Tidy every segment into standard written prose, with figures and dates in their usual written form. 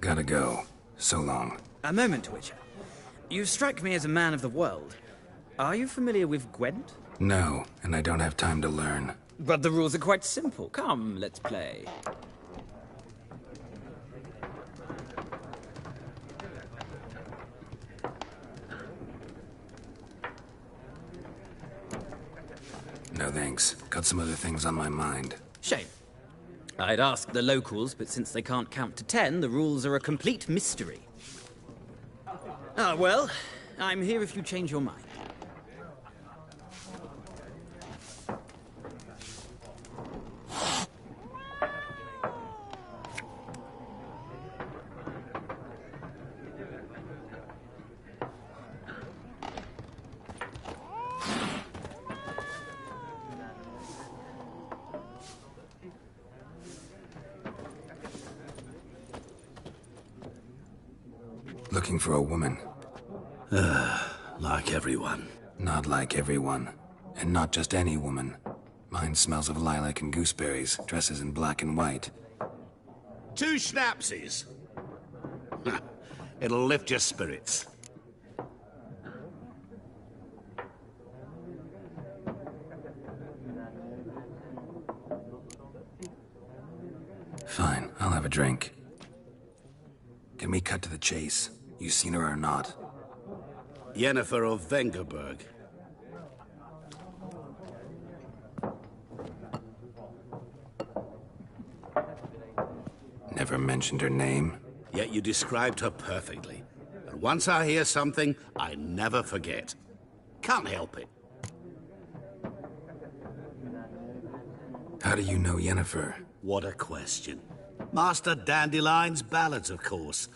Gotta go. So long. A moment, Witcher. You strike me as a man of the world. Are you familiar with Gwent? No, and I don't have time to learn. But the rules are quite simple. Come, let's play. No thanks. Got some other things on my mind. Shame. I'd ask the locals, but since they can't count to 10, the rules are a complete mystery. Ah, well, I'm here if you change your mind. Looking for a woman. Like everyone. Not like everyone. And not just any woman. Mine smells of lilac and gooseberries, dresses in black and white. 2 schnapsies. It'll lift your spirits. Fine, I'll have a drink. Can we cut to the chase? You seen her or not? Yennefer of Vengerberg. Never mentioned her name. Yet you described her perfectly. And once I hear something, I never forget. Can't help it. How do you know Yennefer? What a question. Master Dandelion's ballads, of course.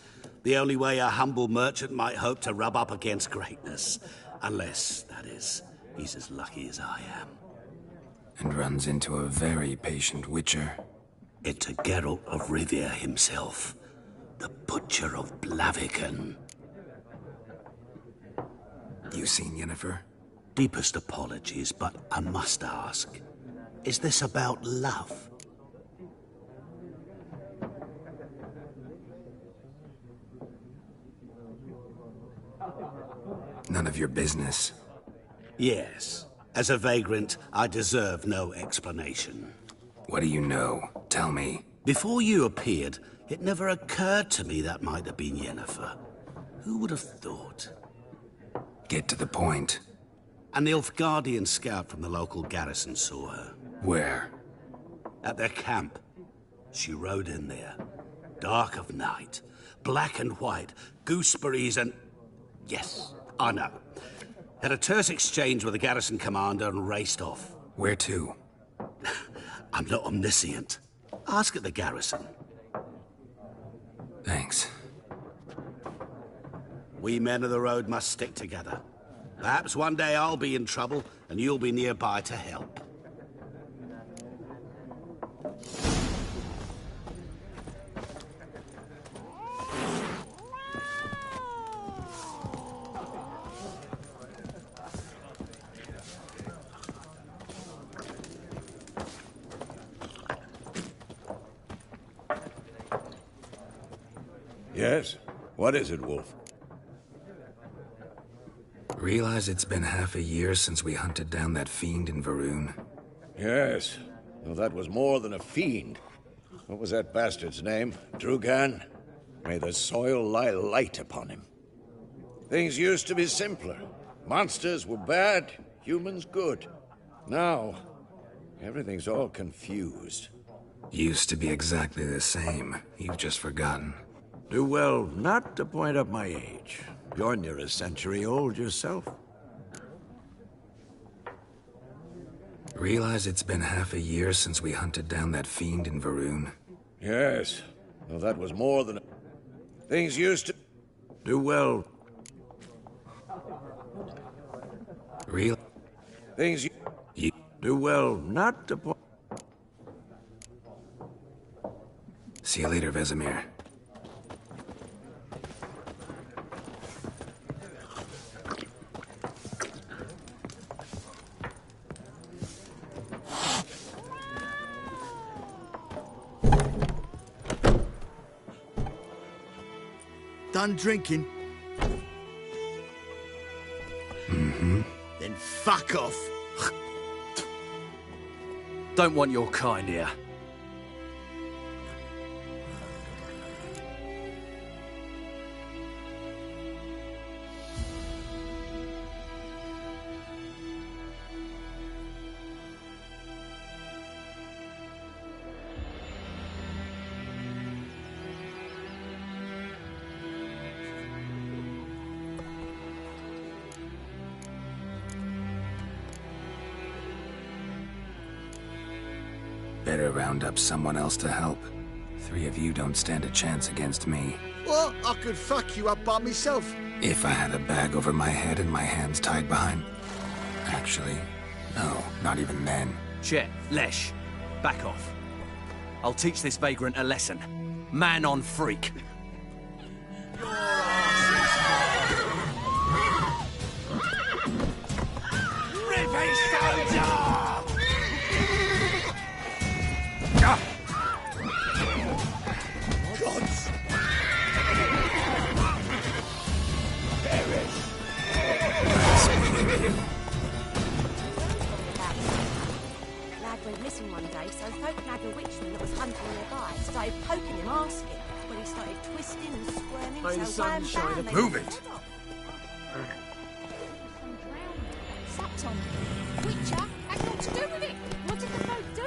The only way a humble merchant might hope to rub up against greatness. Unless, that is, he's as lucky as I am. And runs into a very patient witcher. Into Geralt of Rivia himself. The Butcher of Blaviken. You seen Yennefer? Deepest apologies, but I must ask. Is this about love? None of your business. Yes. As a vagrant, I deserve no explanation. What do you know? Tell me. Before you appeared, it never occurred to me that might have been Yennefer. Who would have thought? Get to the point. An Nilfgaardian scout from the local garrison saw her. Where? At their camp. She rode in there. Dark of night. Black and white. Gooseberries and... Yes, I know. Had a terse exchange with the garrison commander and raced off. Where to? I'm not omniscient. Ask at the garrison. Thanks. We men of the road must stick together. Perhaps one day I'll be in trouble and you'll be nearby to help. Yes? What is it, Wolf? Realize it's been half a year since we hunted down that fiend in Varun? Yes. Well, that was more than a fiend. What was that bastard's name? Drugan? May the soil lie light upon him. Things used to be simpler. Monsters were bad, humans good. Now, everything's all confused. Used to be exactly the same. You've just forgotten. Do well not to point up my age. You're near a century old yourself. Realize it's been half a year since we hunted down that fiend in Varun? Yes. Well, that was more than... Things used to... Do well... Real... Things You... do well not to point... See you later, Vesemir. Done drinking? Mm-hmm. Then fuck off. Don't want your kind here. Better round up someone else to help. 3 of you don't stand a chance against me. Well, I could fuck you up by myself. If I had a bag over my head and my hands tied behind... Actually, no, not even then. Chet, Lesh, back off. I'll teach this vagrant a lesson. Man on freak. Lad went missing one day, so folk nagged a witchman that was hunting nearby. Started poking him, asking. When he started twisting and squirming, May the so wham sun bam, shine they Move cut it. his head off. Sapped on me. Witcher had nothing to do with it. What did the folk do?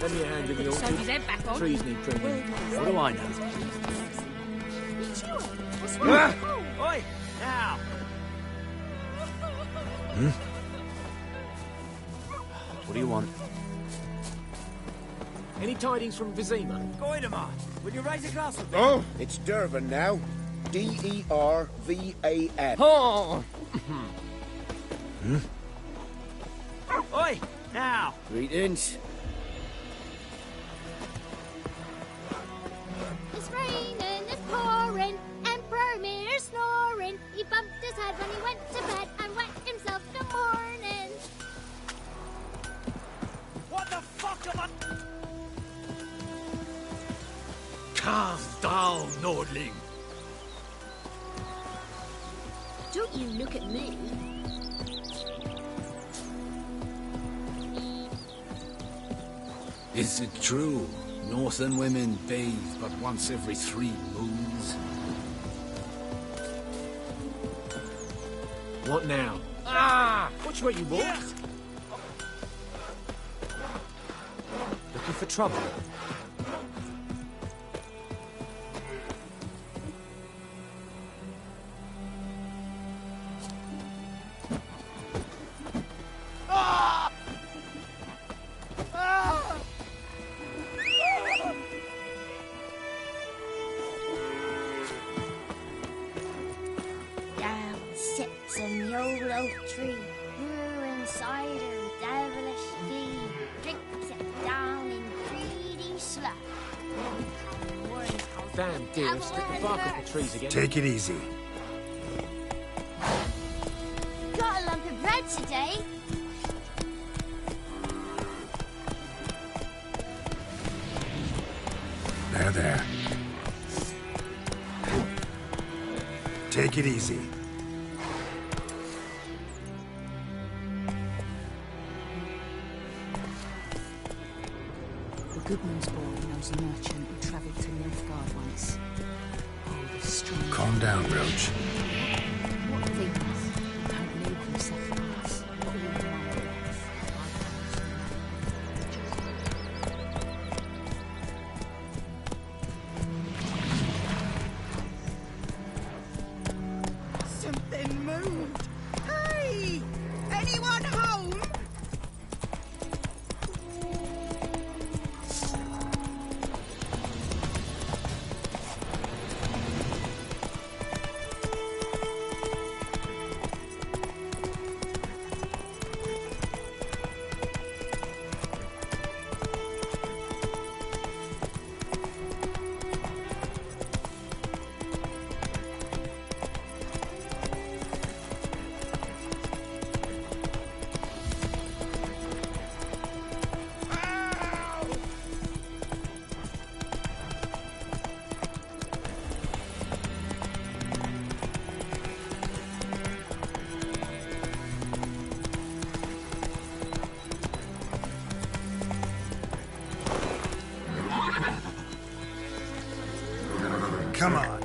Lend me a hand in the Sewed orchard. his head back on. Trees need pruning. What do I know? It's yours. What's wrong? Oh. Oi! Now! What do you want? Any tidings from Vizima? Goidemar, will you raise a glass with me? Oh, it's Dervan now. D-E-R-V-A-N. Oh! Oi! Now! Greetings. It's raining, it's pouring, Emperor Mir snoring. He bumped his head when he went to bed and wet himself in the morning. What the fuck am I... Calm down, Nordling. Don't you look at me. Is it true? Northern women bathe but once every 3 moons? What now? Ah! Watch where you walk. Looking for trouble? Down sits an old oak tree, brewing cider, devilish glee. Drinks it down in greedy sloth. Damn, dear, strip the bark off the trees again. Take it easy. Got a lump of bread today. There. Take it easy. The Goodman's boy knows a merchant who travelled to Nilfgaard once. Oh, the strong... Calm down, Roach. What things don't leave them sacrifice. All the Something moved. Hey! Anyone home? Come on.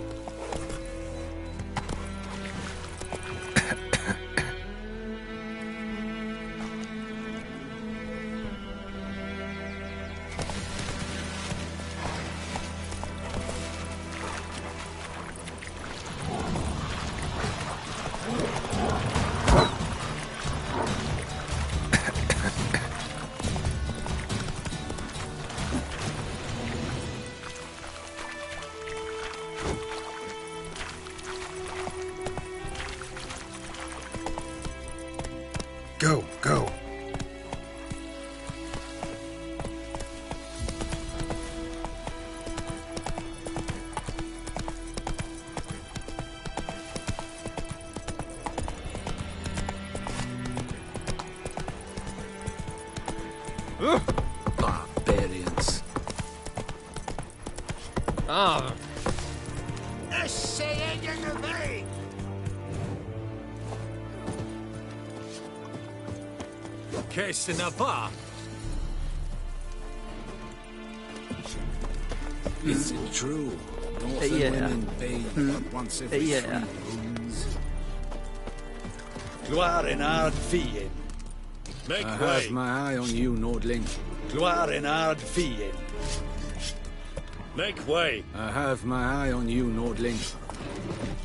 Go, go. Barbarians. Ah. Qu'est-ce n'a pas? Is it true? Northern women bathe but once every 3 moons. Gloire en hard fien. I have my eye on you, Nordling. Gloire en hard fien. Make way. I have my eye on you, Nordling.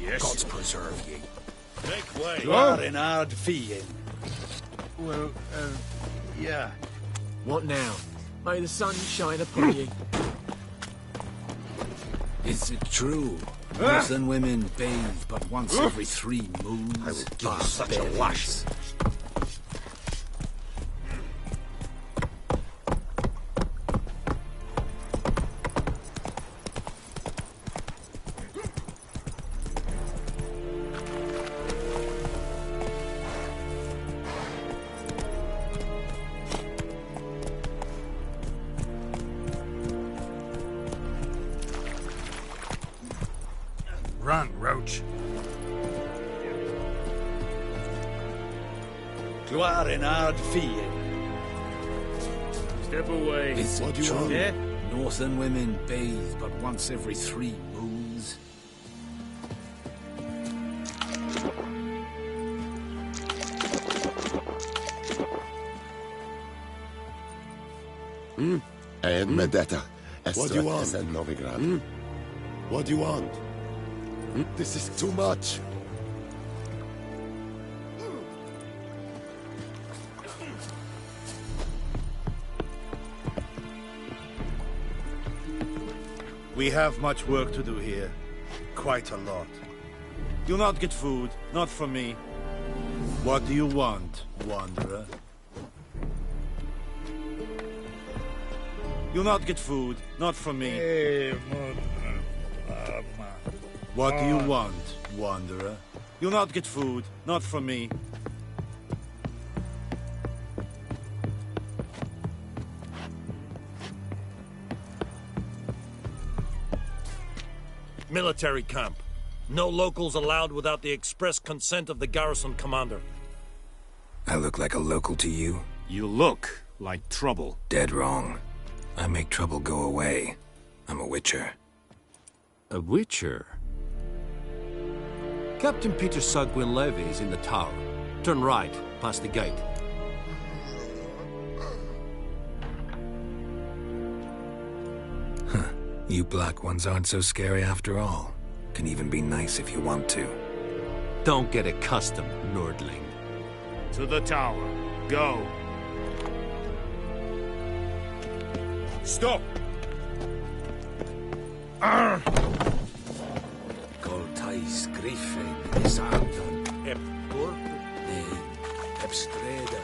Yes. Gods preserve ye. Make way. Gloire en hard fien. Well, yeah. What now? May the sun shine upon ye. Is it true? Northern women bathe but once every 3 moons. I will give you such a wash. Run, Roach. Gloire en hard fien. Step away. Is What it do you true? want? Yeah? Northern women bathe but once every 3 moons. Ed Medetta. What do you want? Novigrad. What do you want? This is too much. We have much work to do here. Quite a lot. Do not get food, not from me. What do you want, wanderer? Do not get food, not from me. What do you want, wanderer? Do not get food, not from me. Military camp. No locals allowed without the express consent of the garrison commander. I look like a local to you? You look like trouble. Dead wrong. I make trouble go away. I'm a witcher. A witcher? Captain Peter Sugwin Levy is in the tower. Turn right, past the gate. Huh. You black ones aren't so scary after all. Can even be nice if you want to. Don't get accustomed, Nordling. To the tower. Go. Stop! Coltais Griffin, Isandan, Ep. Epstreda,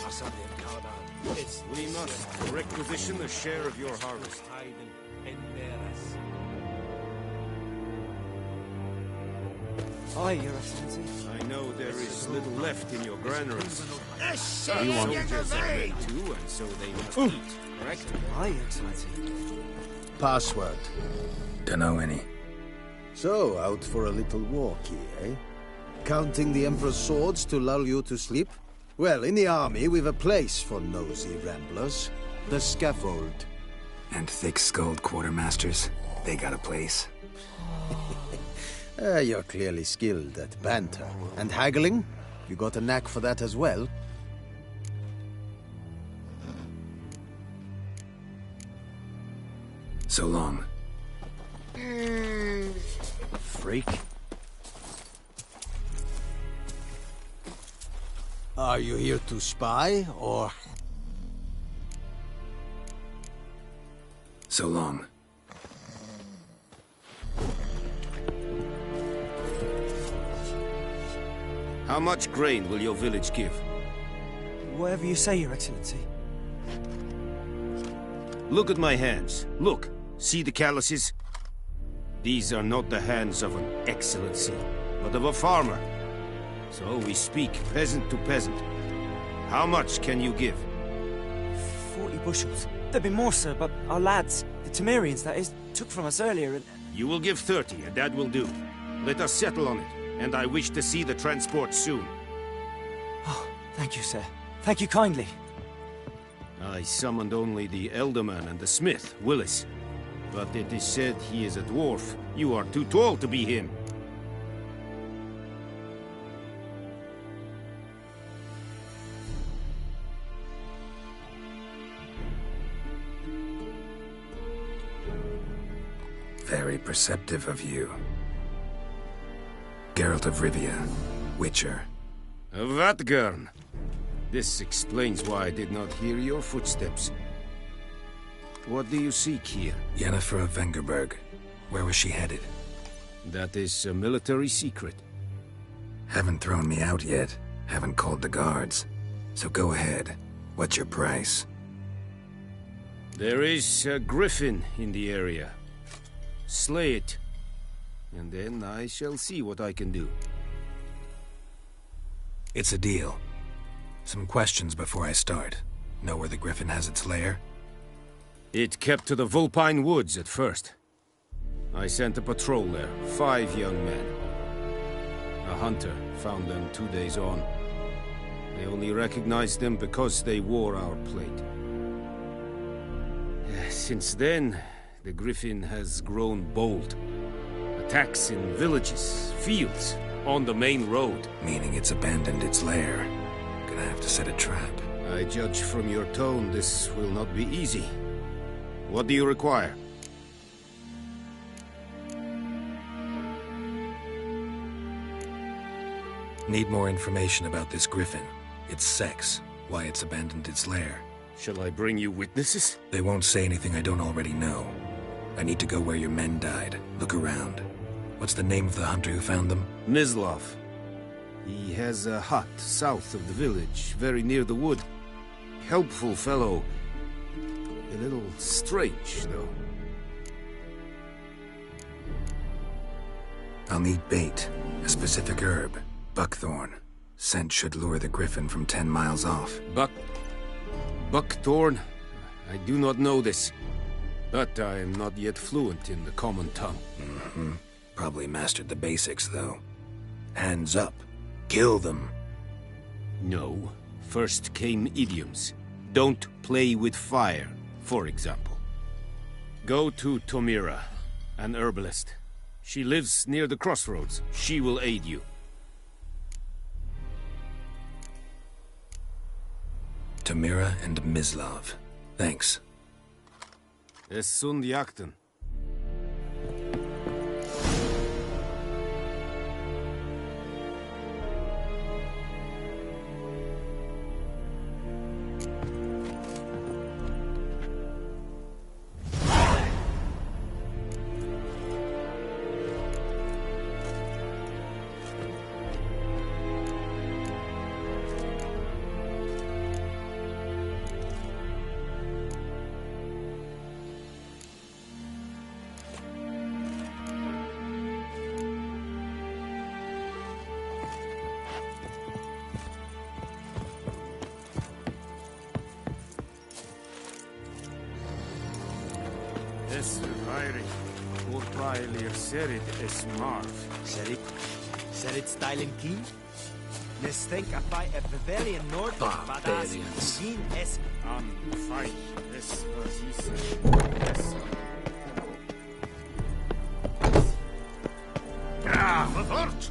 Asadem Kaban. We must requisition the share of your harvest. Aye, Your Excellency. I know there is little left in your granaries. You want soldiers are made too, and so they must eat, correct? Aye, Your Excellency. Password. Dunno any. So, out for a little walkie, eh? Counting the Emperor's swords to lull you to sleep? Well, in the army, we've a place for nosy ramblers. The scaffold. And thick-skulled quartermasters. They got a place. You're clearly skilled at banter. And haggling? You got a knack for that as well? So long. Freak. Are you here to spy, or...? So long. How much grain will your village give? Whatever you say, Your Excellency. Look at my hands. Look. See the calluses? These are not the hands of an excellency, but of a farmer. So we speak peasant to peasant. How much can you give? 40 bushels. There'd be more, sir, but our lads, the Temerians, that is, took from us earlier and... You will give 30, and that will do. Let us settle on it, and I wish to see the transport soon. Oh, thank you, sir. Thank you kindly. I summoned only the Elderman and the smith, Willis. But it is said he is a dwarf. You are too tall to be him. Very perceptive of you. Geralt of Rivia, Witcher. Vatgern! This explains why I did not hear your footsteps. What do you seek here? Yennefer of Vengerberg. Where was she headed? That is a military secret. Haven't thrown me out yet. Haven't called the guards. So go ahead. What's your price? There is a griffin in the area. Slay it. And then I shall see what I can do. It's a deal. Some questions before I start. Know where the griffin has its lair? It kept to the Vulpine Woods at first. I sent a patrol there, 5 young men. A hunter found them 2 days on. They only recognized them because they wore our plate. Since then, the griffin has grown bold. Attacks in villages, fields, on the main road. Meaning it's abandoned its lair. Gonna have to set a trap. I judge from your tone this will not be easy. What do you require? Need more information about this griffin. Its sex, why it's abandoned its lair. Shall I bring you witnesses? They won't say anything I don't already know. I need to go where your men died. Look around. What's the name of the hunter who found them? Mislav. He has a hut south of the village, very near the wood. Helpful fellow. A little strange, though. I'll need bait. A specific herb. Buckthorn. Scent should lure the griffin from 10 miles off. Buckthorn? I do not know this. But I am not yet fluent in the common tongue. Mm-hmm. Probably mastered the basics, though. Hands up. Kill them. No. First came idioms. Don't play with fire, for example. Go to Tomira, an herbalist. She lives near the crossroads. She will aid you. Tomira and Mislav. Thanks. Es sunt jakten. Serit styling key? Let's think about a Bavarian North Barbarians. Fight. This was he said. Yes. Fort!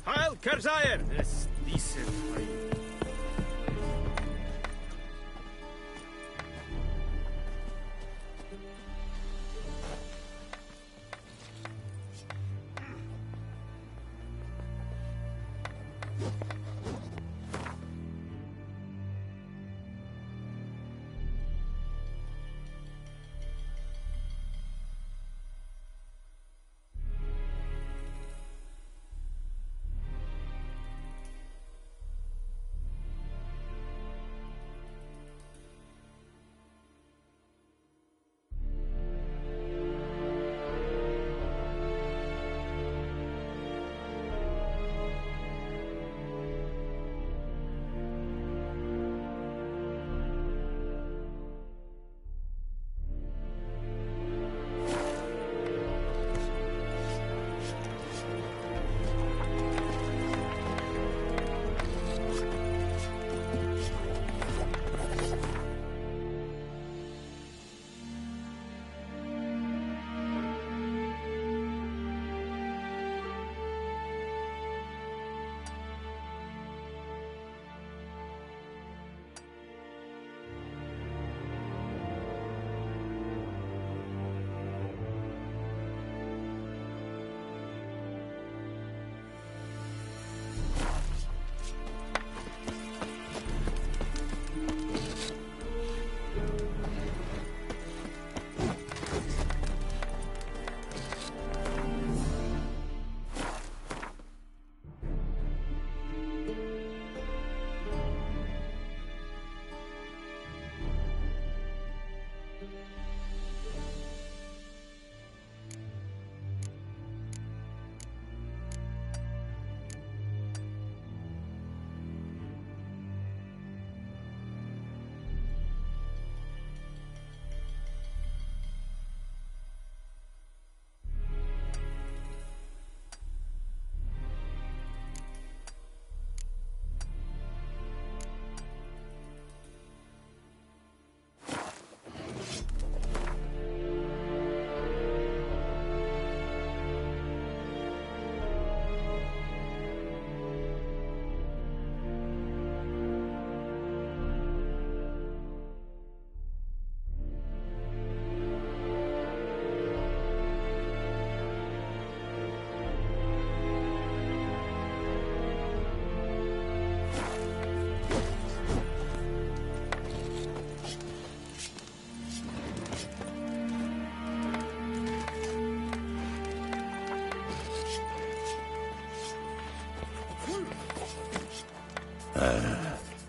Heil Kerzayer! Es decent.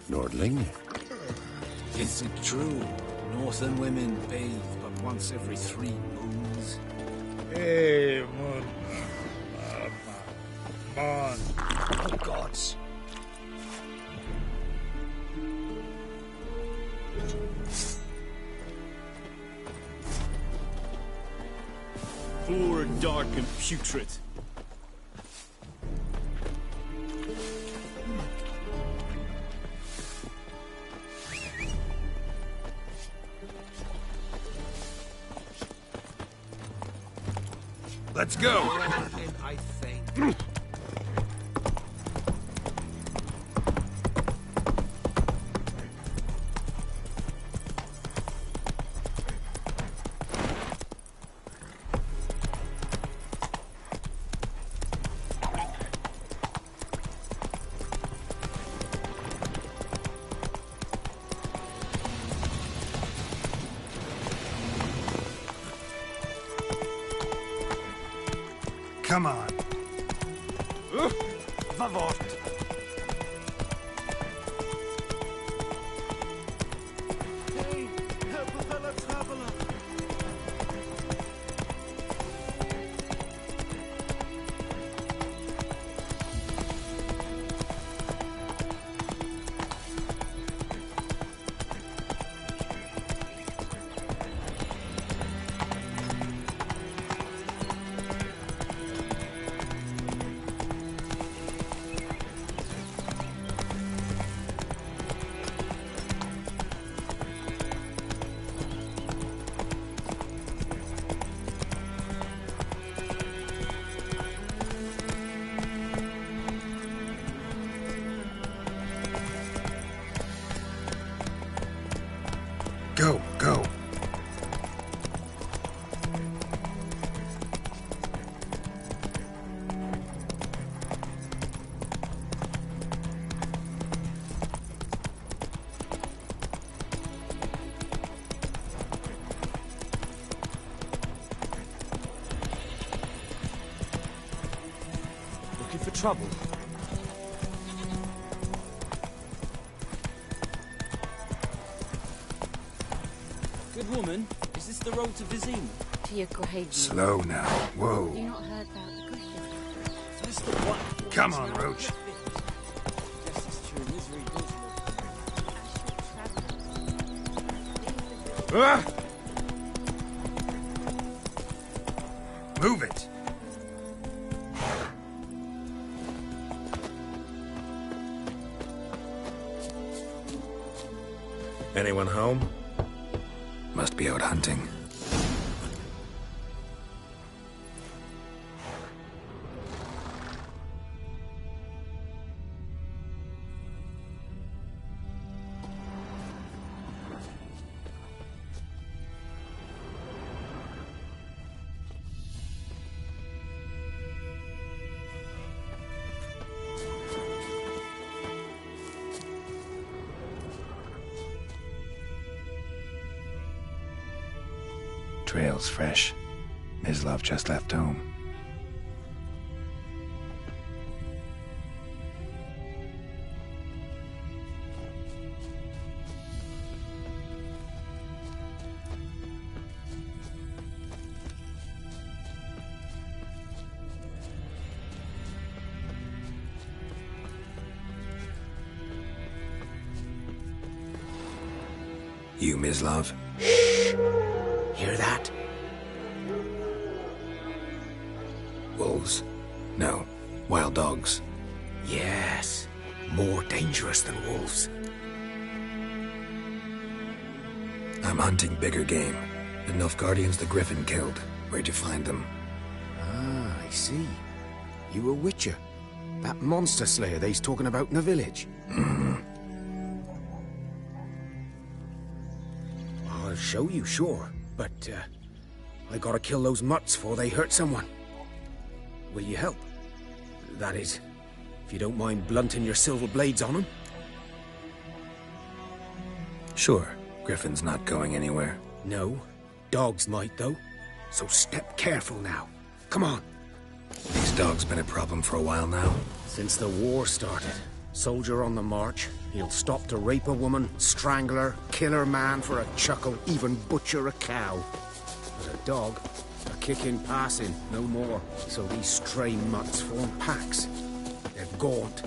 Nordling? Is it true? Northern women bathe but once every 3 moons? Hey, Moon. Mon. Oh, gods. Poor, dark, and putrid. Let's go! I think. Come on. Vavort. Hey, help a fellow traveler. looking for trouble? Good woman, is this the road to Vizima? To your grave. Slow now. Whoa. Have you not heard about the griffin? That's the one. Come on, Roach. Yes, it's true. Misery does Ah! Move it. Anyone home? Must be out hunting. Trail's fresh. Mislav just left home. You, Mislav? Hear that? Wolves? No. Wild dogs. Yes. More dangerous than wolves. I'm hunting bigger game. The Nilfgaardians the Griffin killed. Where'd you find them? Ah, I see. You a witcher. That monster slayer they's talking about in the village. Mm-hmm. I'll show you, sure. But, I gotta kill those mutts before they hurt someone. Will you help? That is, if you don't mind blunting your silver blades on them. Sure. Griffin's not going anywhere. No. Dogs might, though. So step careful now. Come on. These dogs been a problem for a while now? Since the war started. Soldier on the march. He'll stop to rape a woman, strangle her, kill her man for a chuckle, even butcher a cow. But a dog, a kick in passing, no more. So these stray mutts form packs. They're gaunt,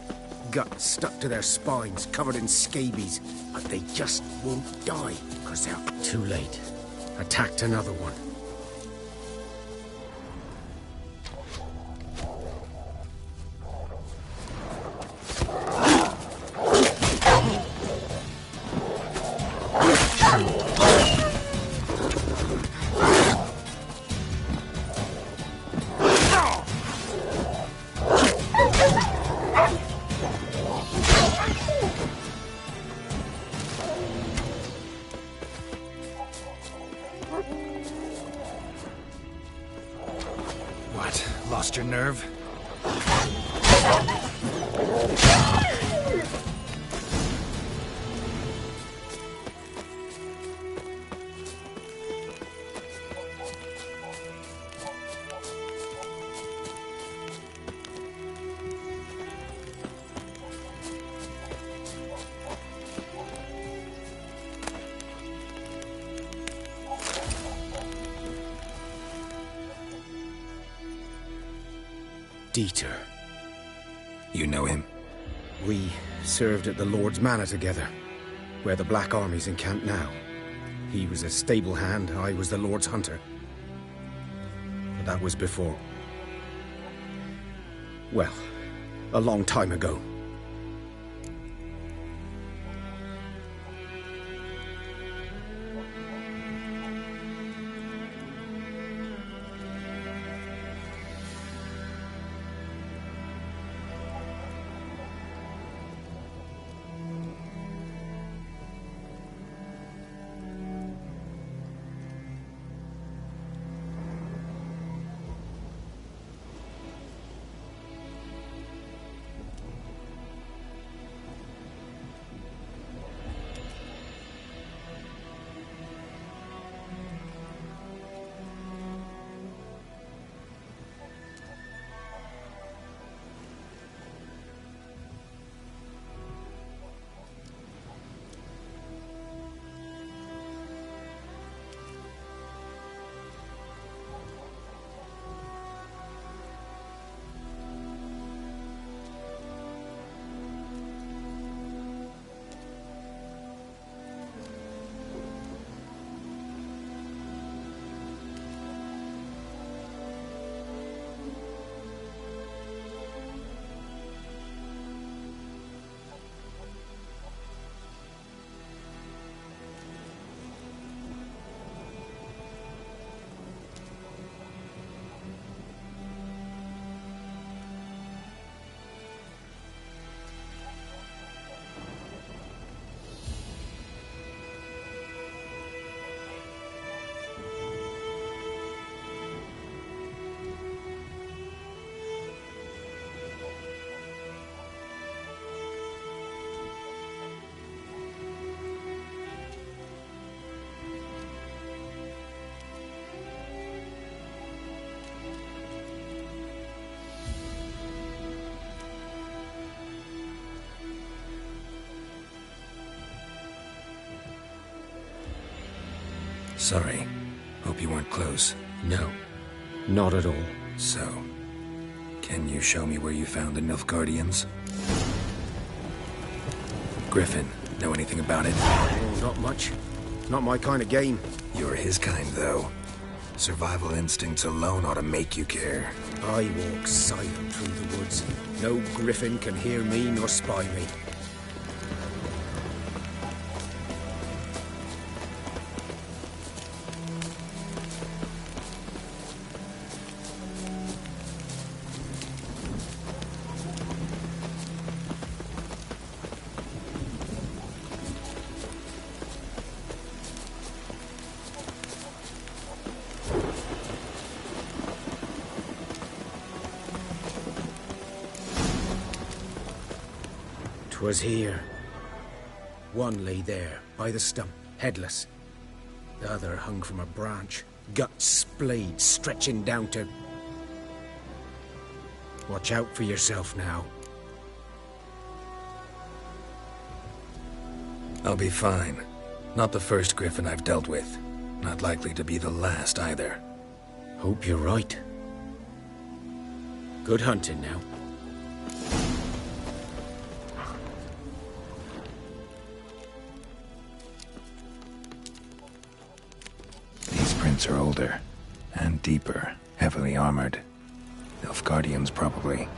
guts stuck to their spines, covered in scabies. But they just won't die, because they're too late. Attacked another one. What? Lost your nerve? Dieter. You know him? We served at the Lord's Manor together, where the Black Army's encamped now. He was a stable hand, I was the Lord's hunter. But that was before. Well, a long time ago. Sorry. Hope you weren't close. No, not at all. So, can you show me where you found the Nilfgaardians? Griffin, know anything about it? Oh, not much. Not my kind of game. You're his kind, though. Survival instincts alone ought to make you care. I walk silent through the woods. No griffin can hear me nor spy me. Was here. One lay there, by the stump, headless. The other hung from a branch, guts splayed, stretching down to... Watch out for yourself now. I'll be fine. Not the first griffin I've dealt with. Not likely to be the last, either. Hope you're right. Good hunting now. Are older and deeper, heavily armored. Nilfgaardians, probably.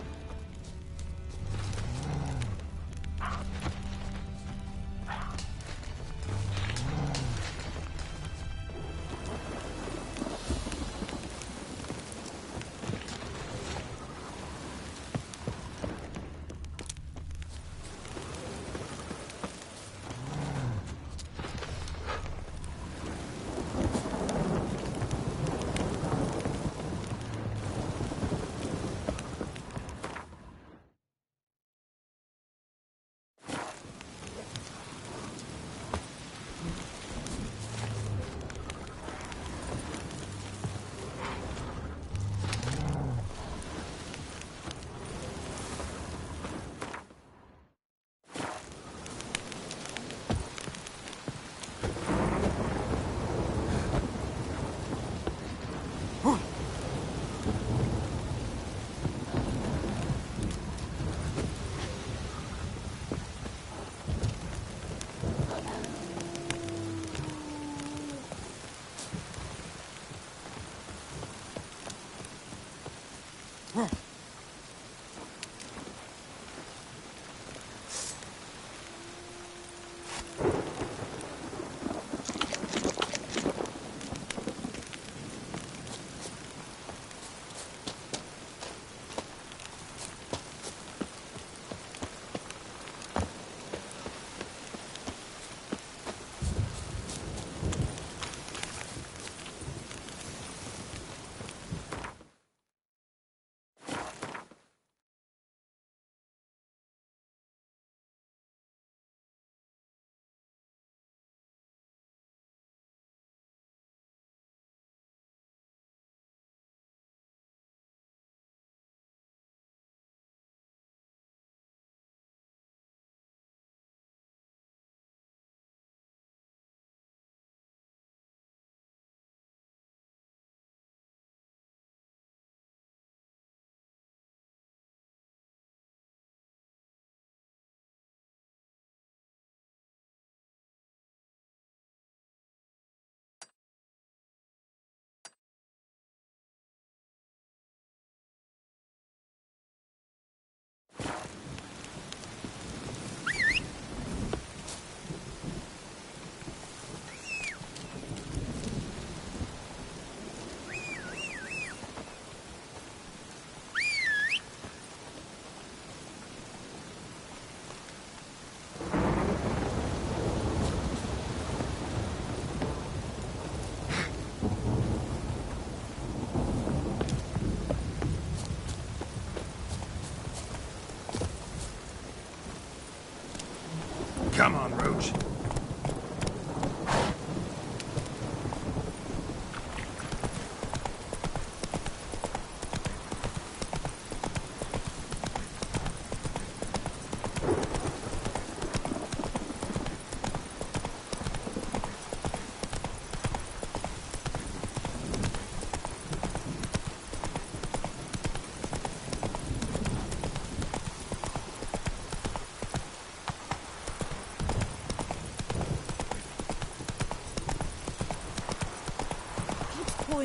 Come on, Roach.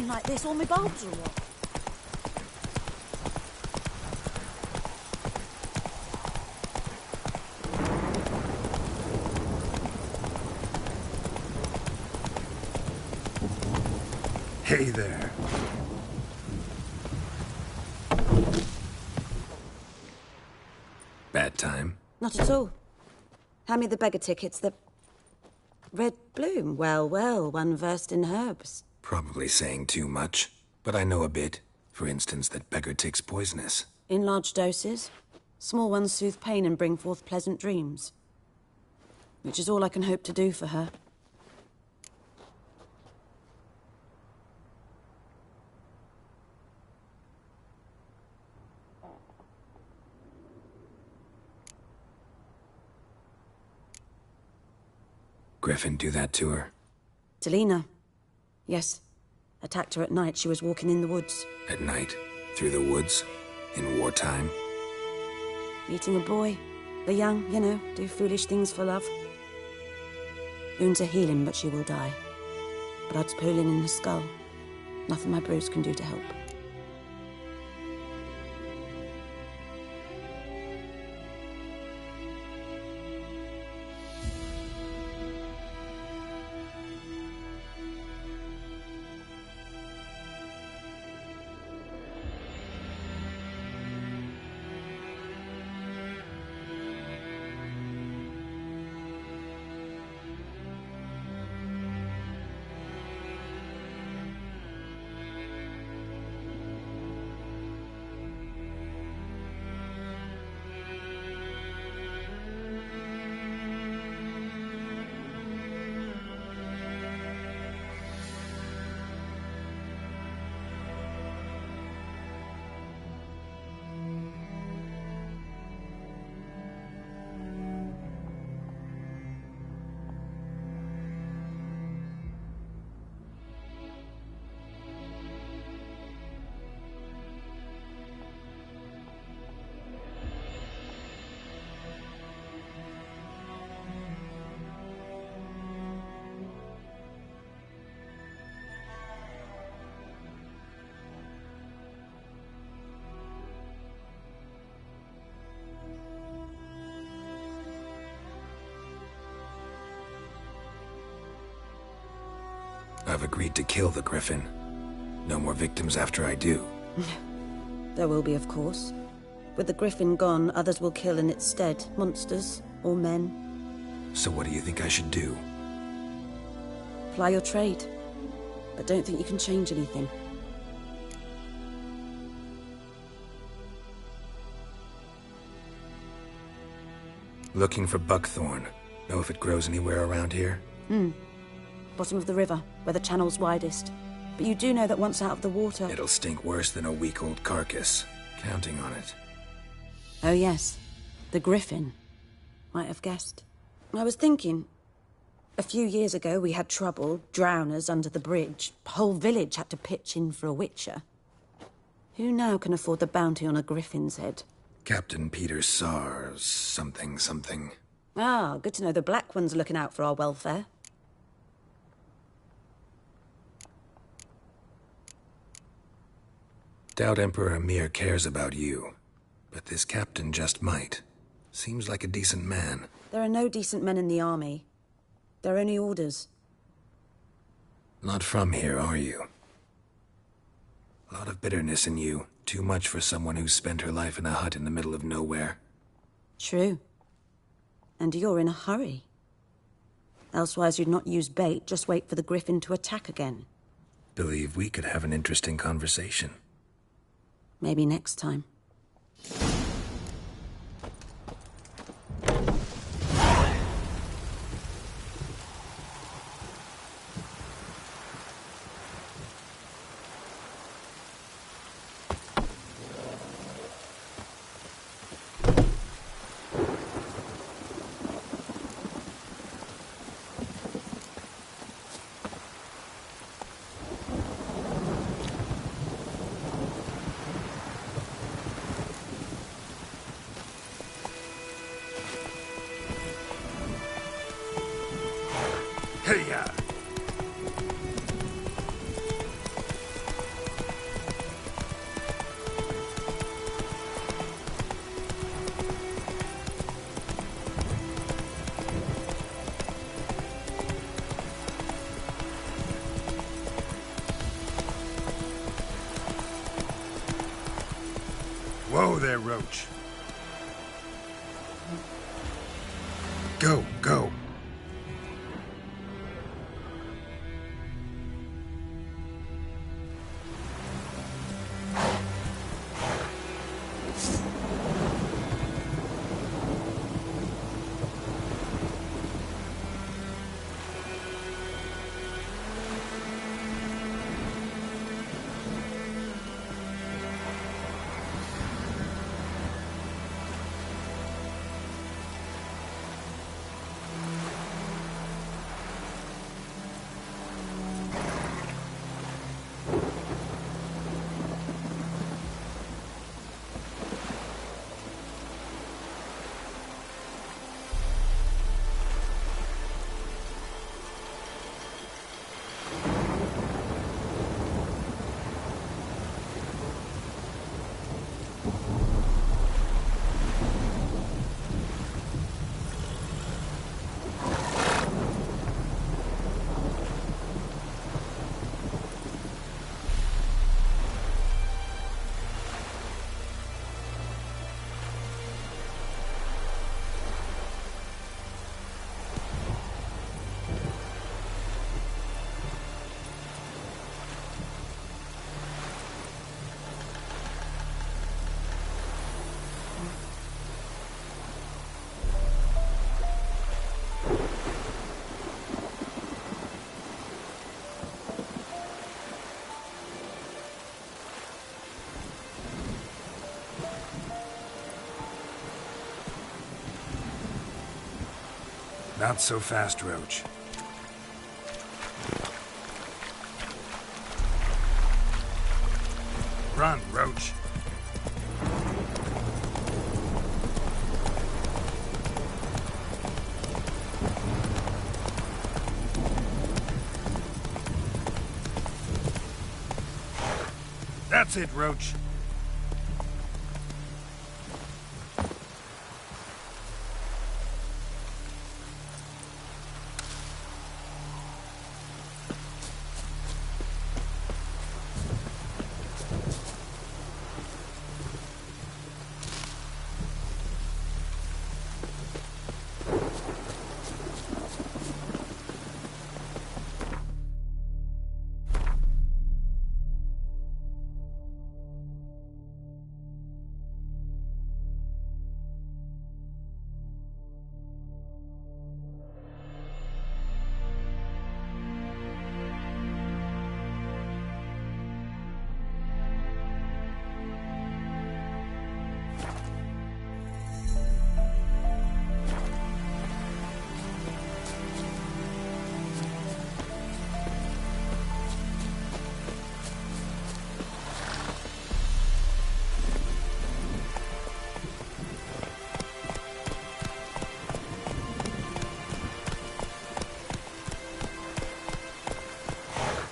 going like this, all my bulbs are off. Hey there. Bad time? Not at all. Hand me the beggar tickets, the... Red Bloom. Well, well, one versed in herbs. Probably saying too much, but I know a bit. For instance, that beggar tick's poisonous. In large doses. Small ones soothe pain and bring forth pleasant dreams. Which is all I can hope to do for her. Griffin do that to her? Delina. Yes. Attacked her at night. She was walking in the woods. At night? Through the woods? In wartime? Meeting a boy. The young, you know, do foolish things for love. Wounds are healing, but she will die. Blood's pooling in her skull. Nothing my bruise can do to help. I've agreed to kill the Griffin. No more victims after I do. There will be, of course. With the Griffin gone, others will kill in its stead. Monsters or men. So what do you think I should do? Ply your trade. But don't think you can change anything. Looking for buckthorn. Know if it grows anywhere around here? Bottom of the river, where the channel's widest. But you do know that once out of the water... It'll stink worse than a week-old carcass. Counting on it. Oh yes, the Griffin. Might have guessed. I was thinking... A few years ago we had trouble, drowners under the bridge. Whole village had to pitch in for a witcher. Who now can afford the bounty on a Griffin's head? Captain Peter Sars, something. Ah, good to know the Black Ones are looking out for our welfare. Doubt Emperor Emhyr cares about you. But this captain just might. Seems like a decent man. There are no decent men in the army. They're only orders. Not from here, are you? A lot of bitterness in you. Too much for someone who's spent her life in a hut in the middle of nowhere. True. And you're in a hurry. Elsewise you'd not use bait, just wait for the Griffin to attack again. Believe we could have an interesting conversation. Maybe next time. there, Roach. Go, go. Not so fast, Roach. Run, Roach. That's it, Roach.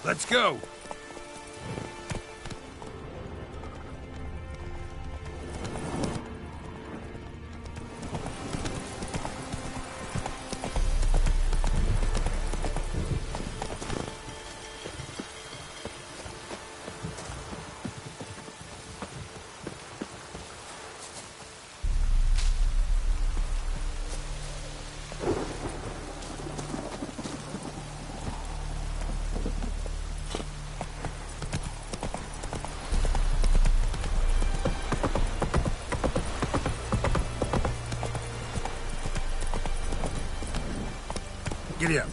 Let's go! Giddy up.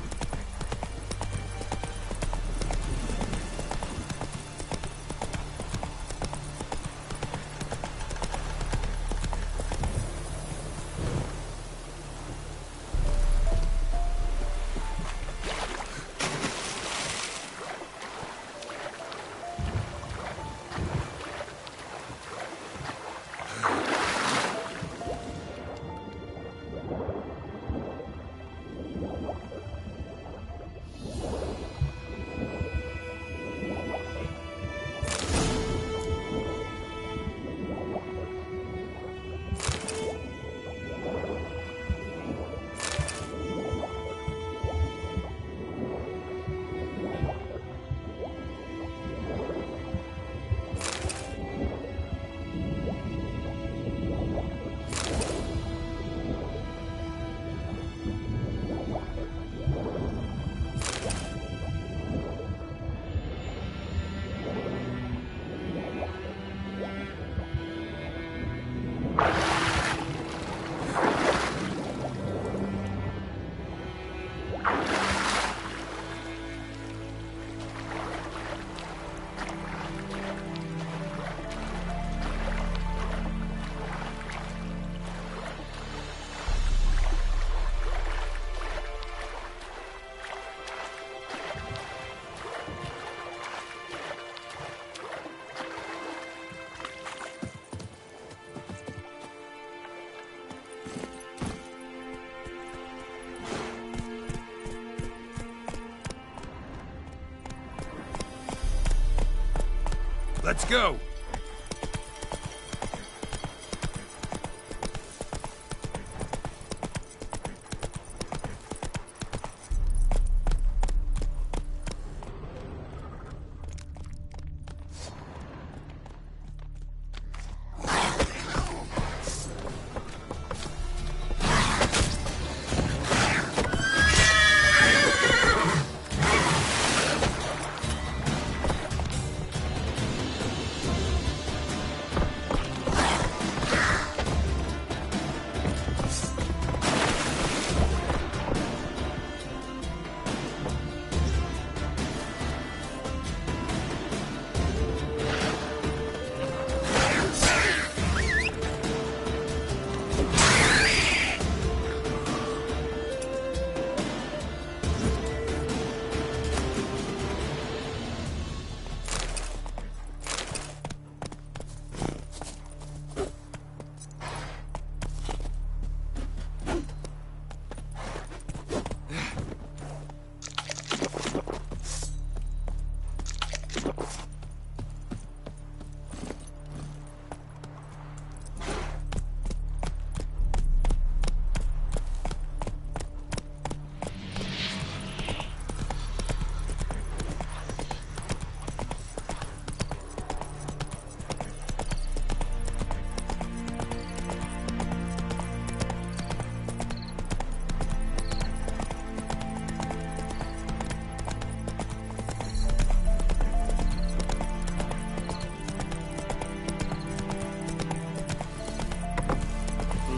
Let's go!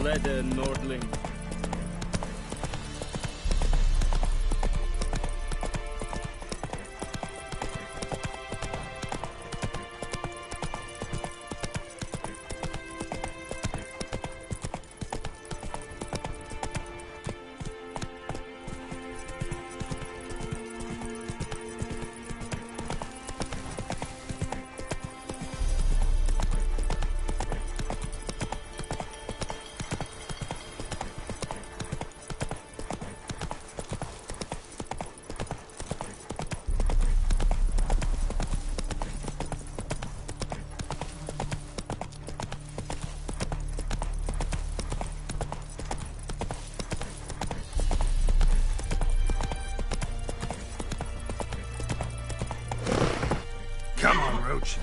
Leather, Nordling. Come on, Roach.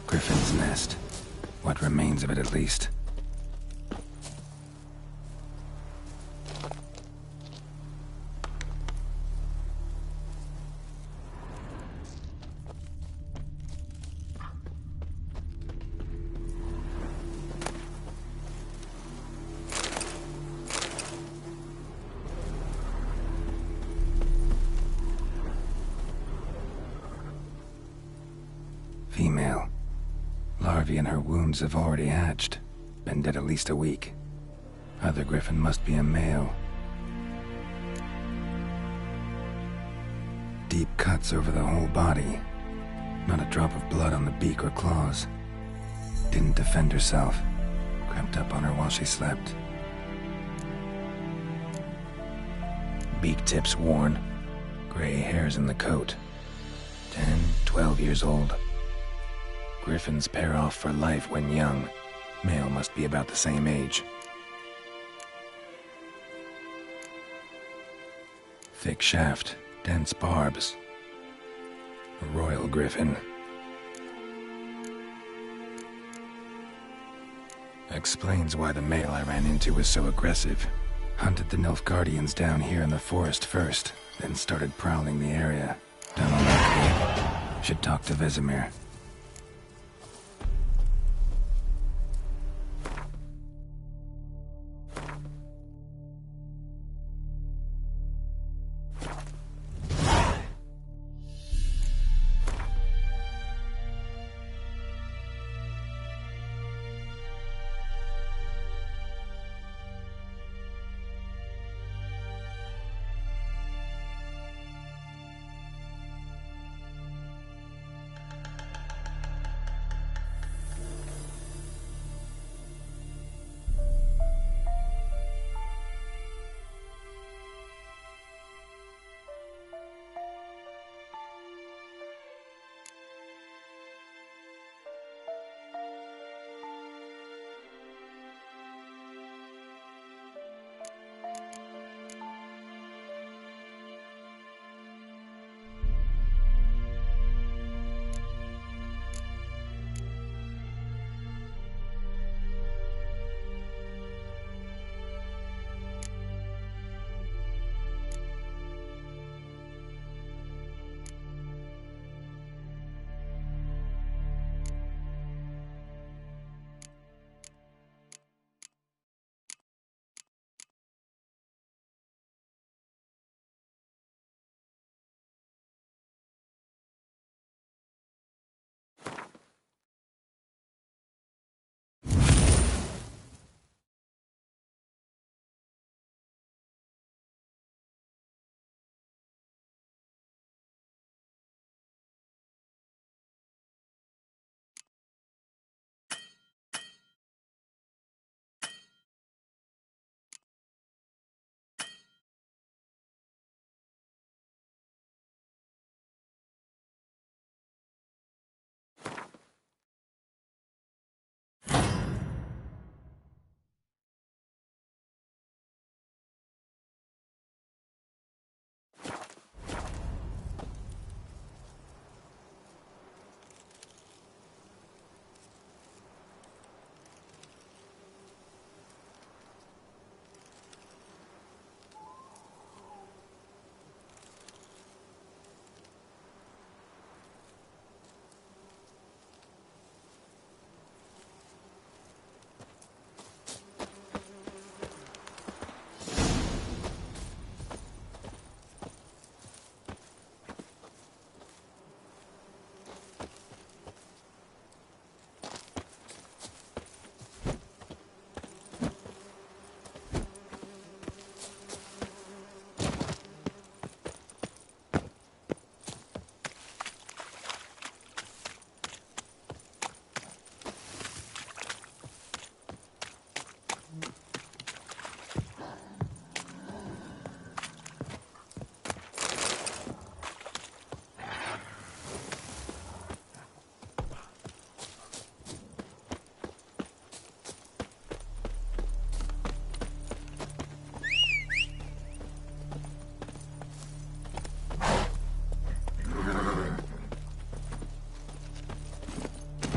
Griffin's nest. What remains of it, at least. Female. Larvae in her wounds have already hatched. Been dead at least a week. Other griffin must be a male. Deep cuts over the whole body. Not a drop of blood on the beak or claws. Didn't defend herself. Crept up on her while she slept. Beak tips worn. Gray hairs in the coat. 10, 12 years old. Griffins pair off for life when young. Male must be about the same age. Thick shaft, dense barbs. A royal griffin. Explains why the male I ran into was so aggressive. Hunted the Nilfgaardians down here in the forest first, then started prowling the area. Done all I could. Should talk to Vesemir.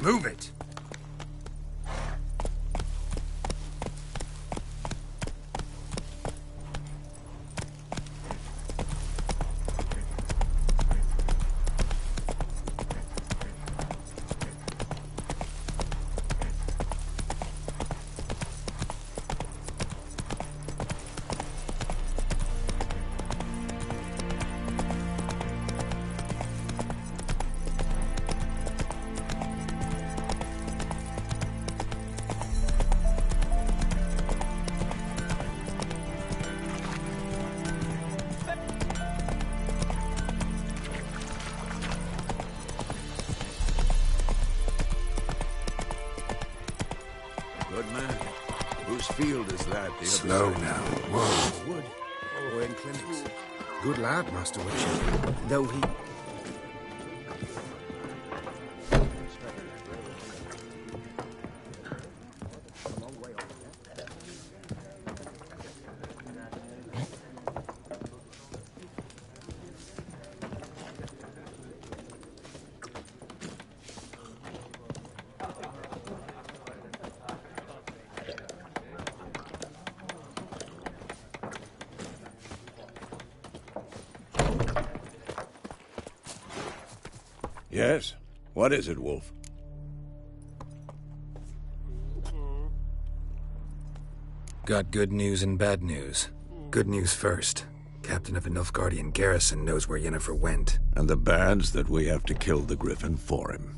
Move it! field is that? The Slow other side? now. Whoa. Wood. Owen Clements. Good lad, Master Witcher. Though he... Yes? What is it, Wolf? Got good news and bad news. Good news first. Captain of the Nilfgaardian garrison knows where Yennefer went. And the bad's that we have to kill the Griffin for him.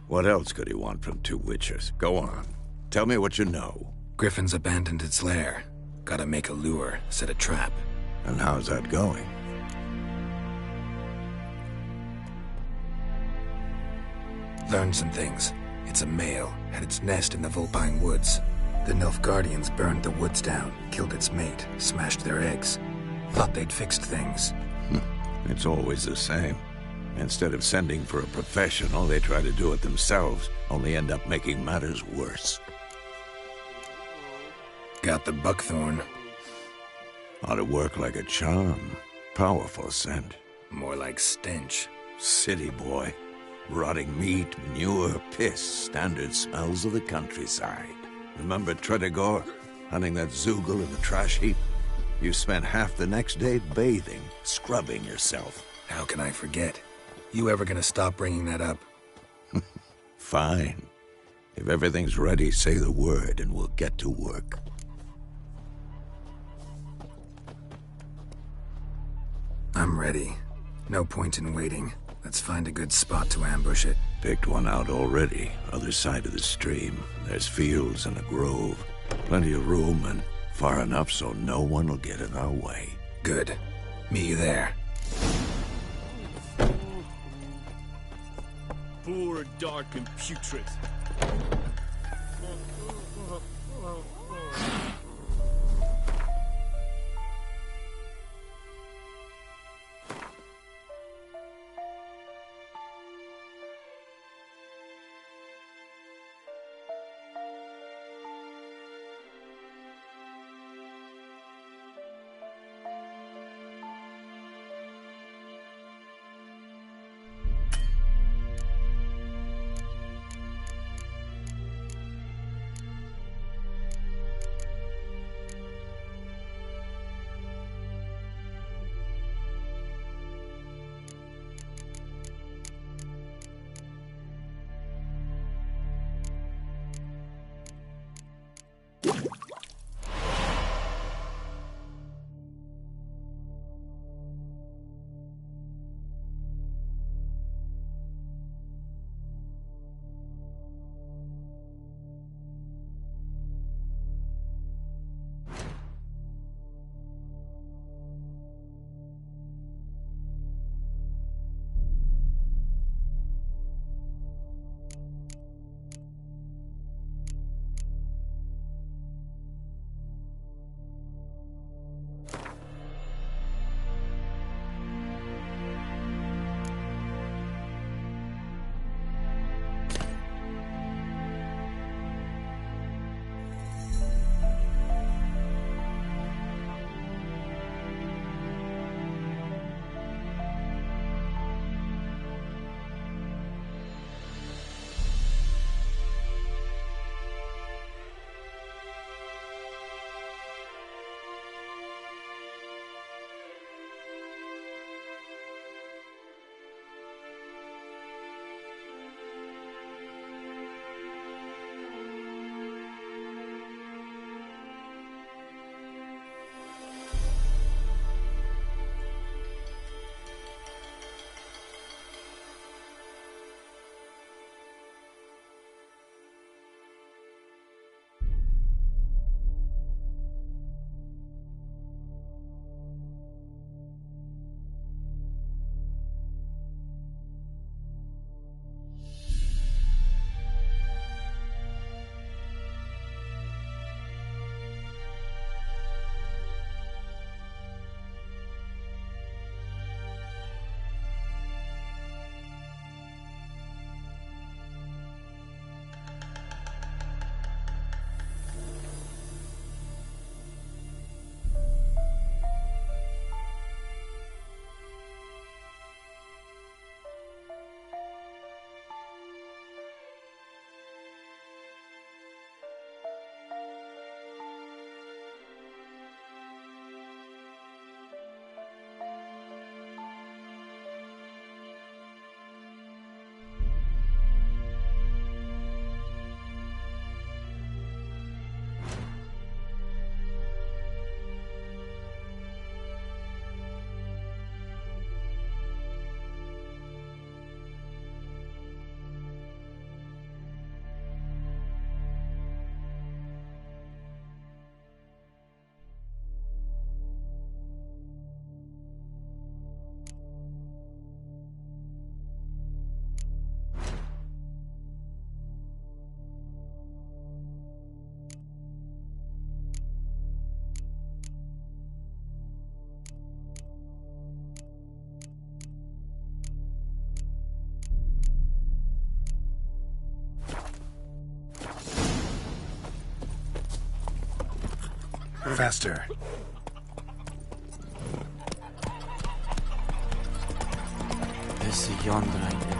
What else could he want from two witchers? Go on. Tell me what you know. Griffin's abandoned its lair. Gotta make a lure, set a trap. And how's that going? Learned some things. It's a male, had its nest in the Vulpine Woods. The Nilfgaardians burned the woods down, killed its mate, smashed their eggs. Thought they'd fixed things. It's always the same. Instead of sending for a professional, they try to do it themselves, only end up making matters worse. Got the buckthorn. Ought to work like a charm. Powerful scent. More like stench. City boy. Rotting meat, manure, piss, standard smells of the countryside. Remember Tredegor? Hunting that Zoogle in the trash heap? You spent half the next day bathing, scrubbing yourself. How can I forget? You ever gonna stop bringing that up? Fine. If everything's ready, say the word and we'll get to work. I'm ready. No point in waiting. Let's find a good spot to ambush it. Picked one out already. Other side of the stream. There's fields and a grove. Plenty of room and far enough so no one will get in our way. Good. Meet you there. Poor, dark, and putrid. Faster. This is yonder, ain't it?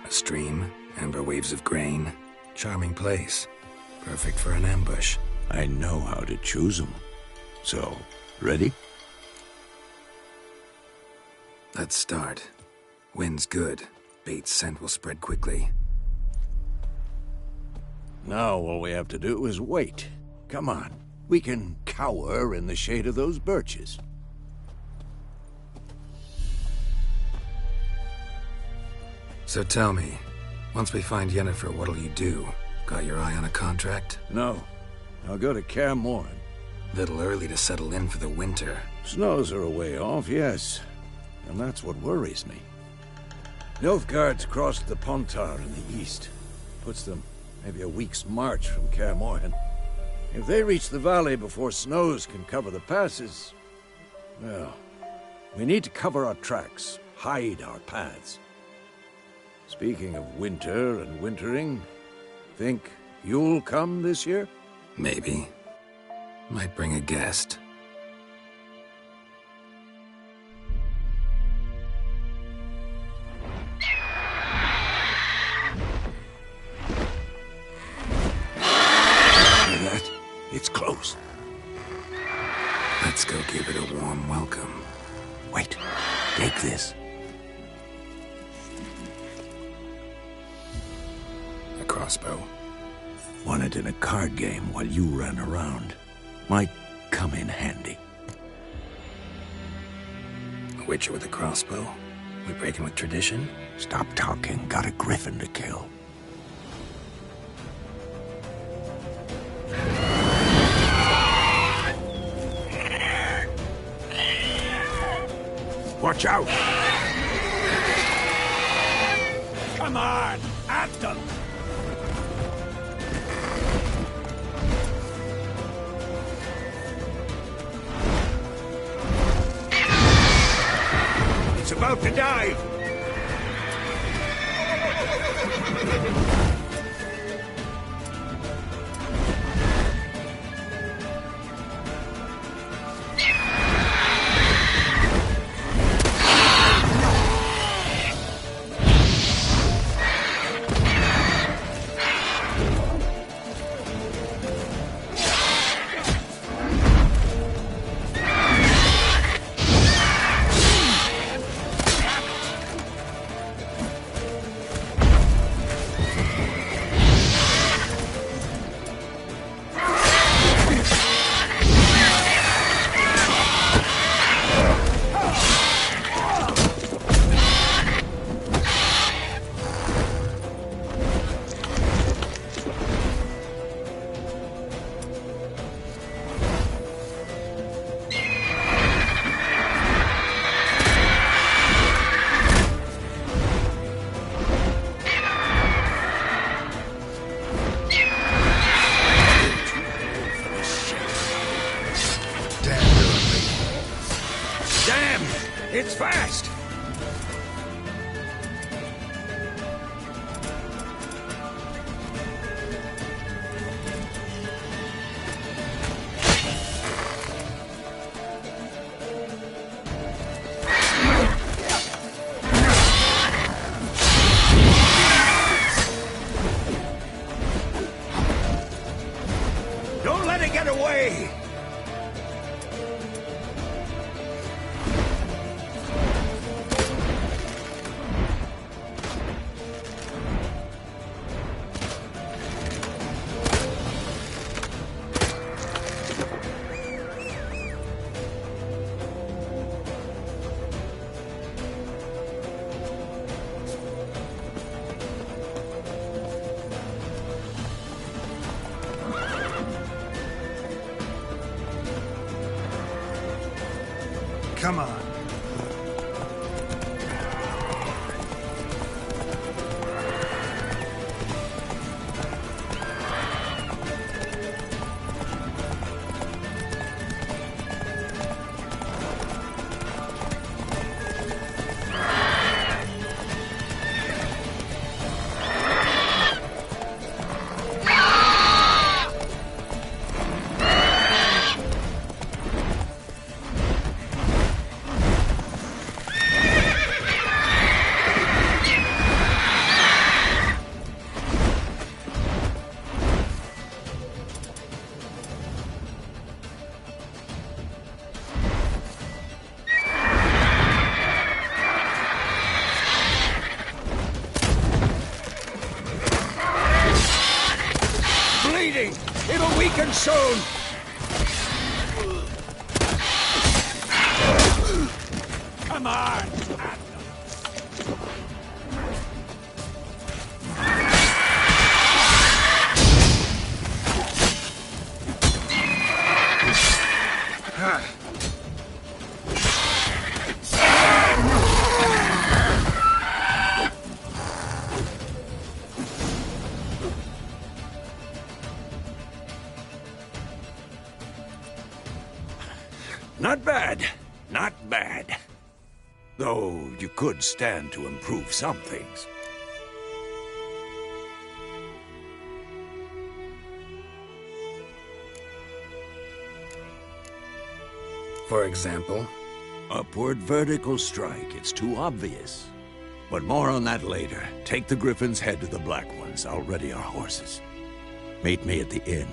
A stream, amber waves of grain. Charming place. Perfect for an ambush. I know how to choose them. So, ready? Let's start. Wind's good. Bait's scent will spread quickly. Now all we have to do is wait. Come on. We can cower in the shade of those birches. So tell me, once we find Yennefer, what'll you do? Got your eye on a contract? No. I'll go to Kaer Morhen. Little early to settle in for the winter. Snows are a way off, yes. And that's what worries me. Nilfgaard's crossed the Pontar in the east. Puts them maybe a week's march from Kaer Morhen. If they reach the valley before snows can cover the passes, well, we need to cover our tracks, hide our paths. Speaking of winter and wintering, think you'll come this year? Maybe. Might bring a guest. Hear that? It's close. Let's go give it a warm welcome. Wait. Take this. A crossbow. Won it in a card game while you ran around. Might come in handy. A witcher with a crossbow? We breaking with tradition? Stop talking. Got a griffin to kill. Watch out! Come on! At them! It's about to dive! It's fast! Don't let it get away! Come on. It'll weaken soon! Come on! Not bad. Not bad. Though you could stand to improve some things. For example? Upward vertical strike. It's too obvious. But more on that later. Take the Griffin's head to the Black Ones. I'll ready our horses. Meet me at the inn.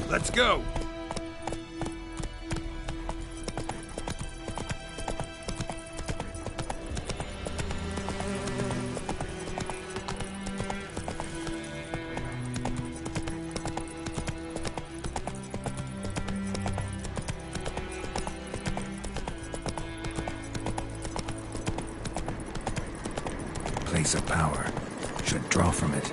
Let's go! Place of power. Should draw from it.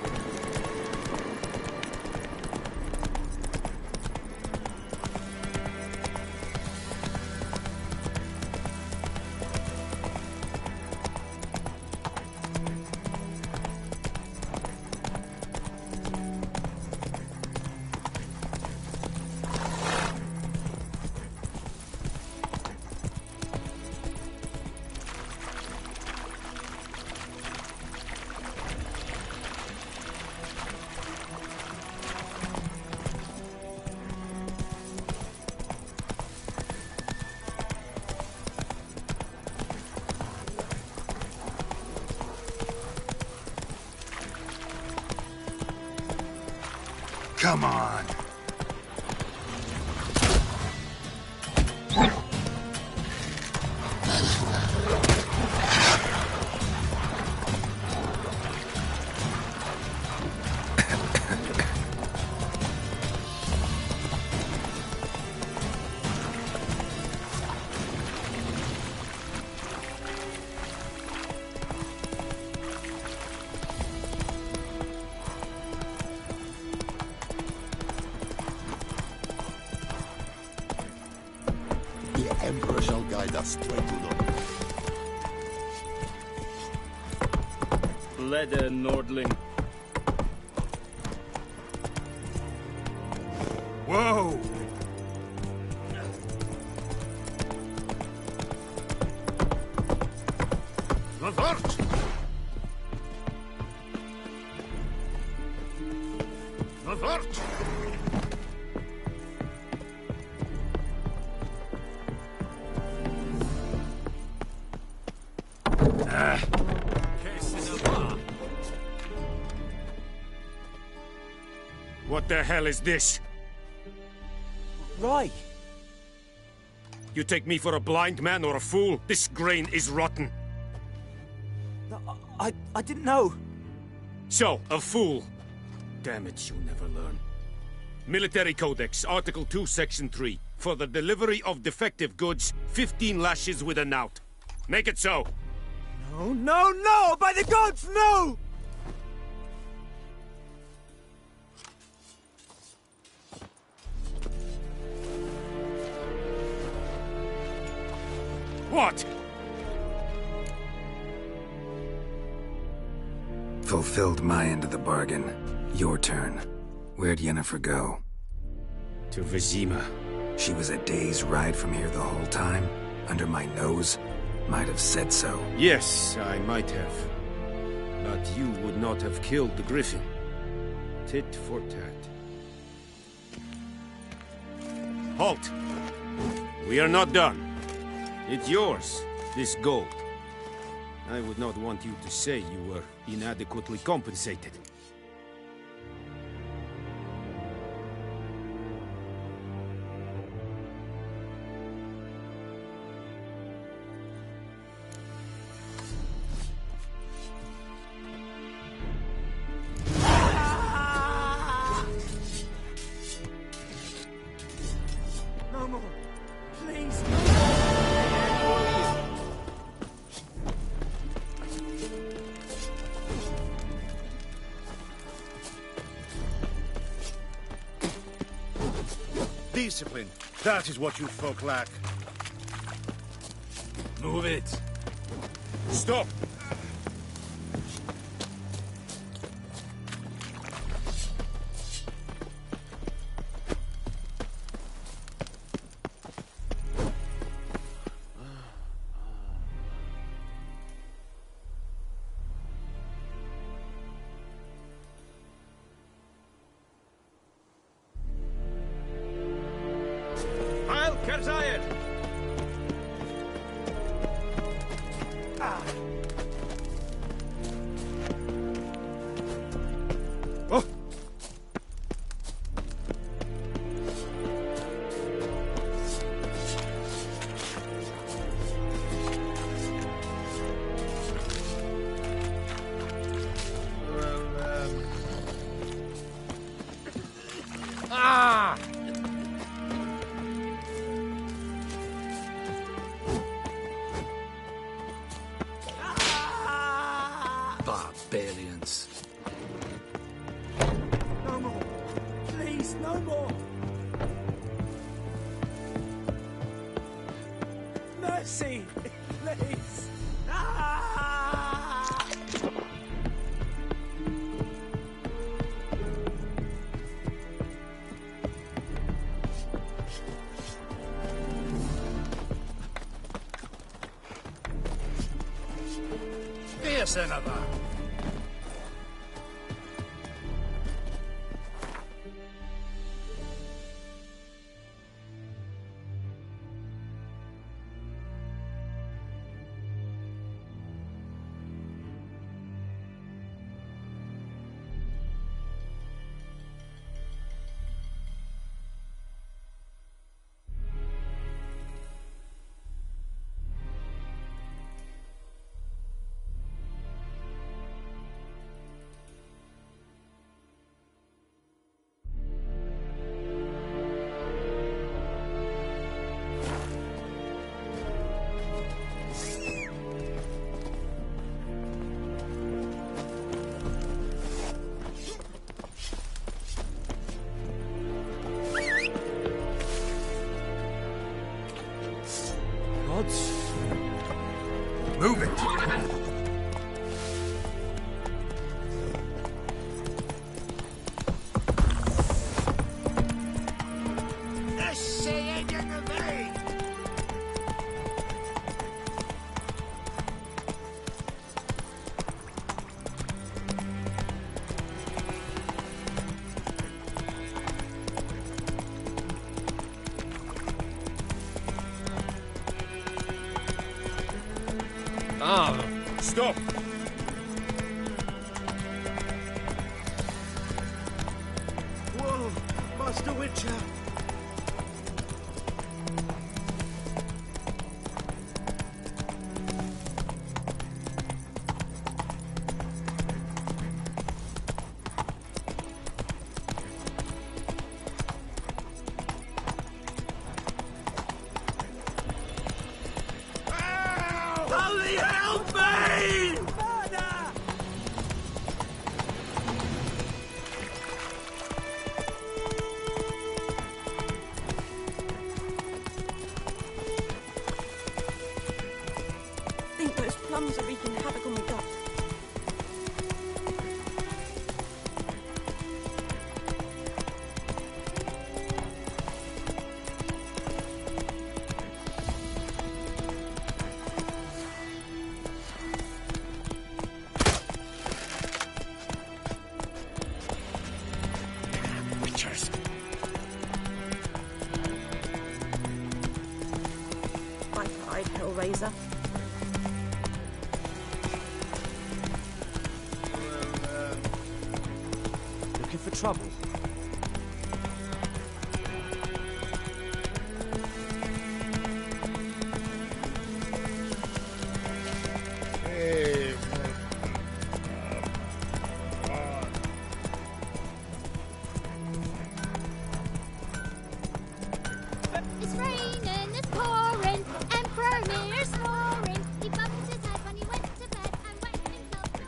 Come on! The Emperor shall guide us straight to the... Leather, Nordling. Whoa! Revert! Revert! What the hell is this? Right. You take me for a blind man or a fool? This grain is rotten. No, I didn't know. So, a fool. Damn it, you'll never learn. Military Codex, Article 2, Section 3. For the delivery of defective goods, 15 lashes with a knout. Make it so. No, no, no! By the gods, no! What? Fulfilled my end of the bargain. Your turn. Where'd Yennefer go? To Vizima. She was a day's ride from here the whole time? Under my nose? Might have said so. Yes, I might have. But you would not have killed the Griffin. Tit for tat. Halt! We are not done. It's yours, this gold. I would not want you to say you were inadequately compensated. No more. Please. Discipline. That is what you folk lack. Move it. Stop! Heil Kerzayet! Oh! this no more! Mercy! Please! Ah! Here, Senator. Move it! Stop! Whoa, Master Witcher! Holy help me! I think those plums are wreaking havoc on the dock. Witchers. Viper-eyed Hellraiser. Looking for trouble? Hey, It's raining, it's pouring, Emperor Mir's snoring. He bumped his head when he went to bed and went and killed the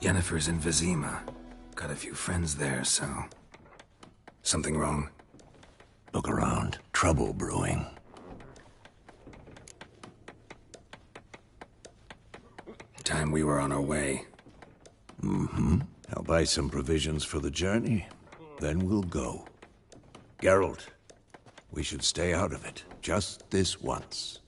Yennefer's in Vizima. Got a few friends there, so... Something wrong? Look around. Trouble brewing. Time we were on our way. Mm-hmm. I'll buy some provisions for the journey. Then we'll go. Geralt, we should stay out of it. Just this once.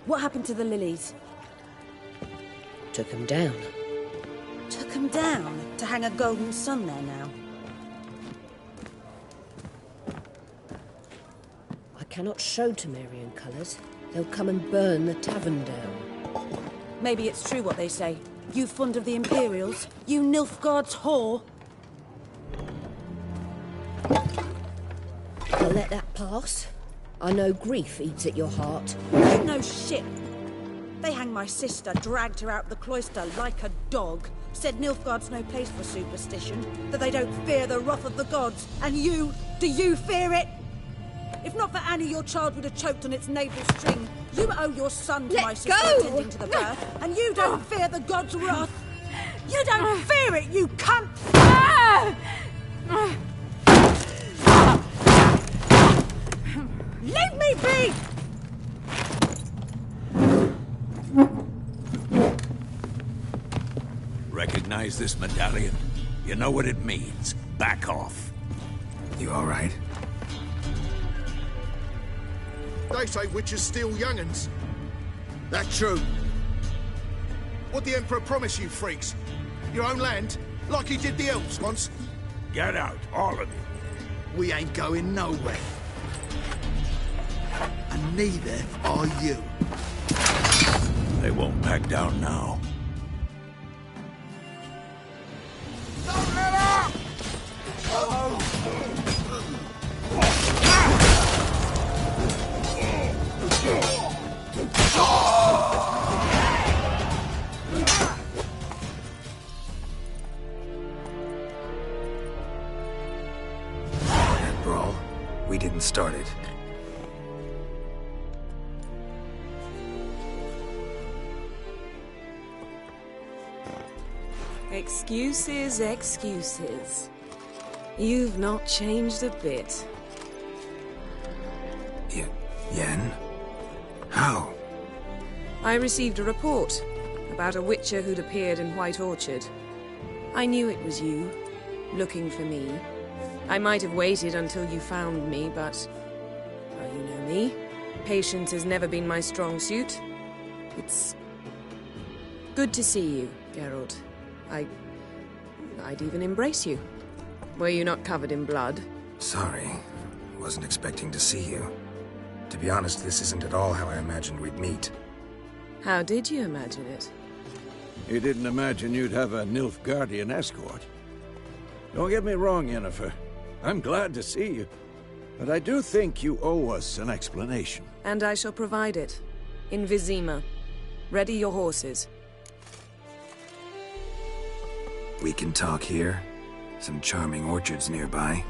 What happened to the lilies? Took him down. Took them down to hang a golden sun there now. I cannot show Temerian colours. They'll come and burn the tavern down. Maybe it's true what they say. You fond of the Imperials? You Nilfgaard's whore? I'll let that pass. I know grief eats at your heart. No shit. They hanged my sister, dragged her out the cloister like a dog. Said Nilfgaard's no place for superstition, that they don't fear the wrath of the gods. And you, do you fear it? If not for Annie, your child would have choked on its navel string. You owe your son to my sister attending to the birth, and you don't fear the gods' wrath. You don't fear it, you cunt! Leave me be! Recognize this medallion? You know what it means. Back off. You all right? They say witches steal young'uns. That true? What the Emperor promise you, freaks? Your own land? Like he did the elves once? Get out, all of you. We ain't going nowhere. And neither are you. They won't back down now. Don't let up! That brawl, we didn't start it. Excuses, excuses. You've not changed a bit. Yen? How? I received a report about a witcher who'd appeared in White Orchard. I knew it was you, looking for me. I might have waited until you found me, but... well, you know me. Patience has never been my strong suit. It's... good to see you, Geralt. I'd even embrace you. Were you not covered in blood? Sorry. Wasn't expecting to see you. To be honest, this isn't at all how I imagined we'd meet. How did you imagine it? You didn't imagine you'd have a Nilfgaardian escort. Don't get me wrong, Yennefer. I'm glad to see you. But I do think you owe us an explanation. And I shall provide it. In Vizima. Ready your horses. We can talk here. Some charming orchards nearby.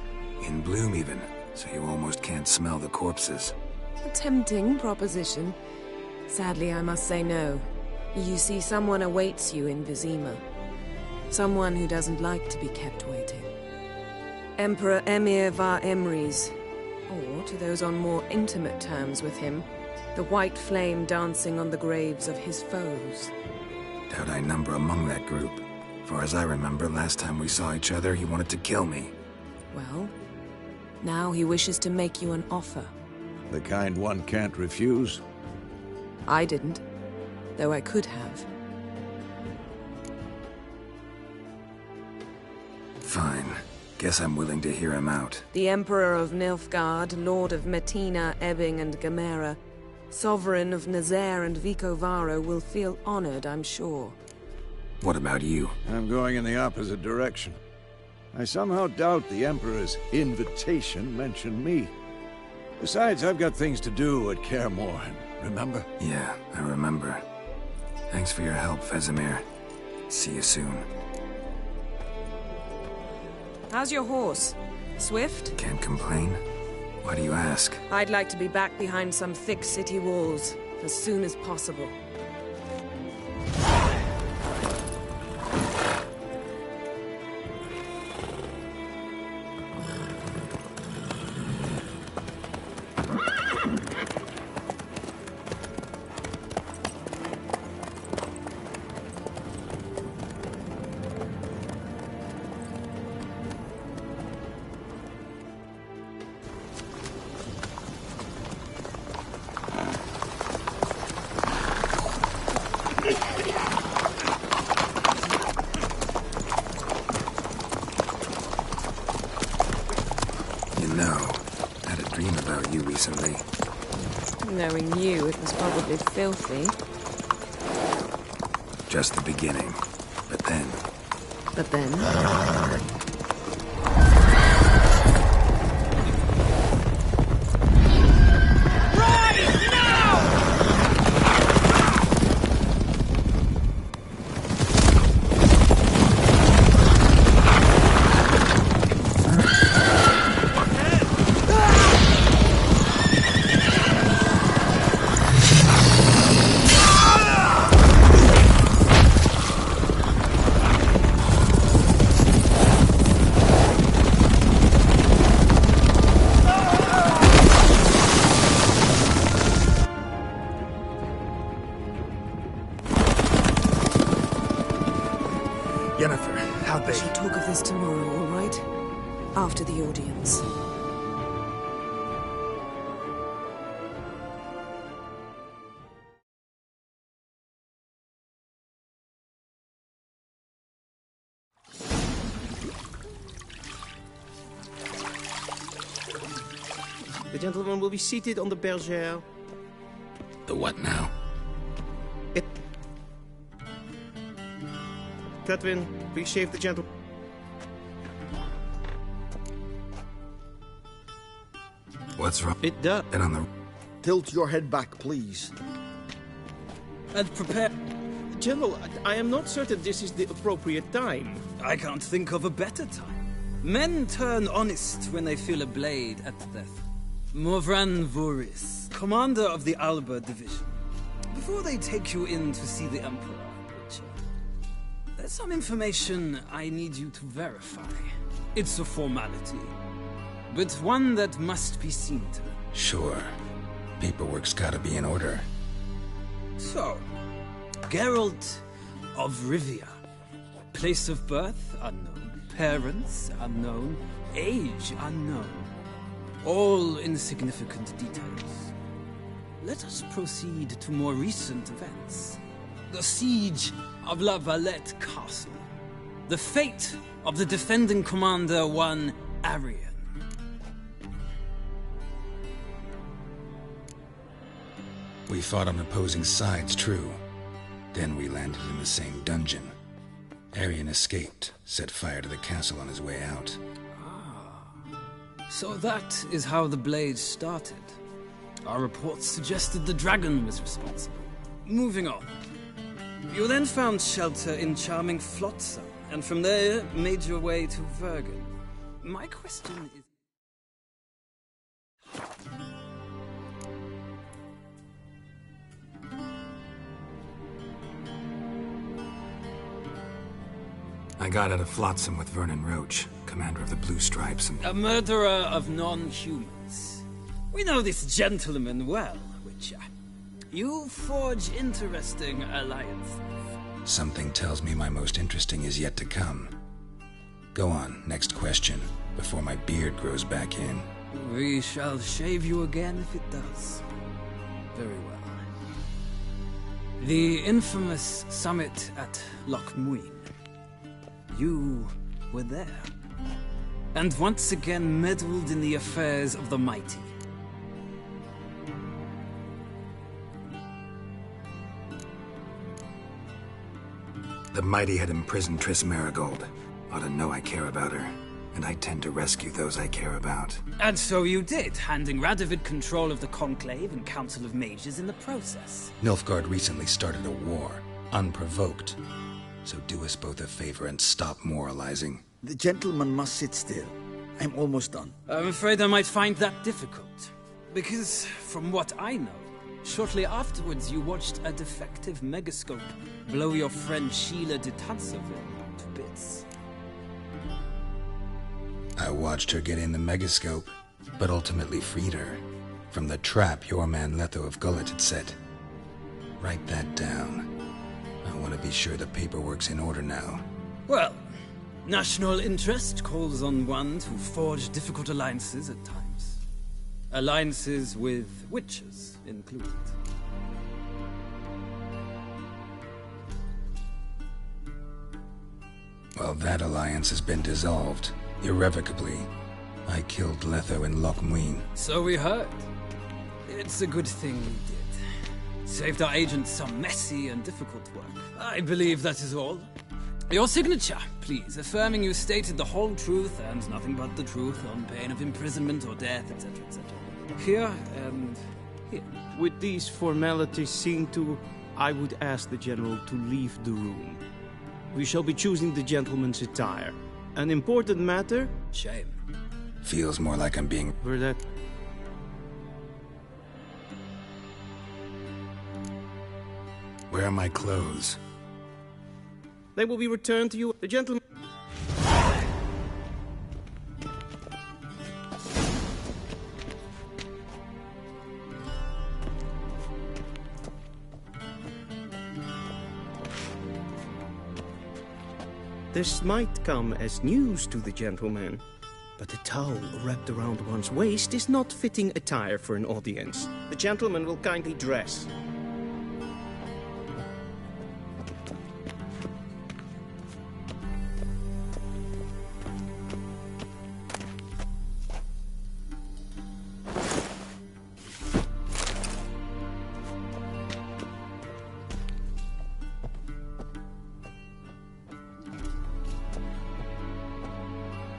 In bloom even, so you almost can't smell the corpses. A tempting proposition. Sadly, I must say no. You see, someone awaits you in Vizima. Someone who doesn't like to be kept waiting. Emperor Emir var Emreis. Or, to those on more intimate terms with him, the white flame dancing on the graves of his foes. Doubt I number among that group. Far as I remember, last time we saw each other, he wanted to kill me. Well, now he wishes to make you an offer. The kind one can't refuse? I didn't, though I could have. Fine. Guess I'm willing to hear him out. The Emperor of Nilfgaard, Lord of Metina, Ebbing and Gamera, Sovereign of Nazaire and Vicovaro will feel honored, I'm sure. What about you? I'm going in the opposite direction. I somehow doubt the Emperor's invitation mentioned me. Besides, I've got things to do at Kaer Morhen, remember? Yeah, I remember. Thanks for your help, Vesemir. See you soon. How's your horse? Swift? Can't complain. Why do you ask? I'd like to be back behind some thick city walls as soon as possible. Knowing you, it was probably filthy. Just the beginning. But then... But then... Yennefer, how'd they... We shall talk of this tomorrow, all right? After the audience. The gentleman will be seated on the bergère. The what now? Catwin, please shave the gentleman. What's wrong? It does. And on the... Tilt your head back, please. And prepare... General, I am not certain this is the appropriate time. I can't think of a better time. Men turn honest when they feel a blade at death. Morvran Voorhis, commander of the Alba Division. Before they take you in to see the Emperor, there's some information I need you to verify. It's a formality, but one that must be seen to. Sure. Paperwork's gotta be in order. So, Geralt of Rivia. Place of birth unknown. Parents unknown. Age unknown. All insignificant details. Let us proceed to more recent events. The siege of La Valette Castle. The fate of the defending commander, one Arian. We fought on opposing sides, true. Then we landed in the same dungeon. Arian escaped, set fire to the castle on his way out. So that is how the blade started. Our reports suggested the dragon was responsible. Moving on. You then found shelter in charming Flotsam, and from there made your way to Vergen. My question is... I got out of Flotsam with Vernon Roach, commander of the Blue Stripes, and... A murderer of non-humans. We know this gentleman well, Witcher. You forge interesting alliances. Something tells me my most interesting is yet to come. Go on, next question, before my beard grows back in. We shall shave you again if it does. Very well. The infamous summit at Loch Muin. You were there. And once again meddled in the affairs of the mighty. The mighty had imprisoned Triss Merigold. Ought to know I care about her, and I tend to rescue those I care about. And so you did, handing Radovid control of the Conclave and Council of Mages in the process. Nilfgaard recently started a war, unprovoked. So do us both a favor and stop moralizing. The gentleman must sit still. I'm almost done. I'm afraid I might find that difficult. Because, from what I know, shortly afterwards you watched a defective megascope blow your friend Sheila de Tanseville to bits. I watched her get in the megascope, but ultimately freed her from the trap your man Letho of Gullet had set. Write that down. I want to be sure the paperwork's in order now. Well, national interest calls on one to forge difficult alliances at times. Alliances with witches included. Well, that alliance has been dissolved, irrevocably. I killed Letho in Loch Muin. So we heard. It's a good thing we did. Saved our agent some messy and difficult work. I believe that is all. Your signature, please, affirming you stated the whole truth and nothing but the truth on pain of imprisonment or death, etc., etc. Here and here. With these formalities seen to, I would ask the General to leave the room. We shall be choosing the gentleman's attire. An important matter? Shame. Feels more like I'm being... Were that... Where are my clothes? They will be returned to you. The gentleman... This might come as news to the gentleman, but a towel wrapped around one's waist is not fitting attire for an audience. The gentleman will kindly dress.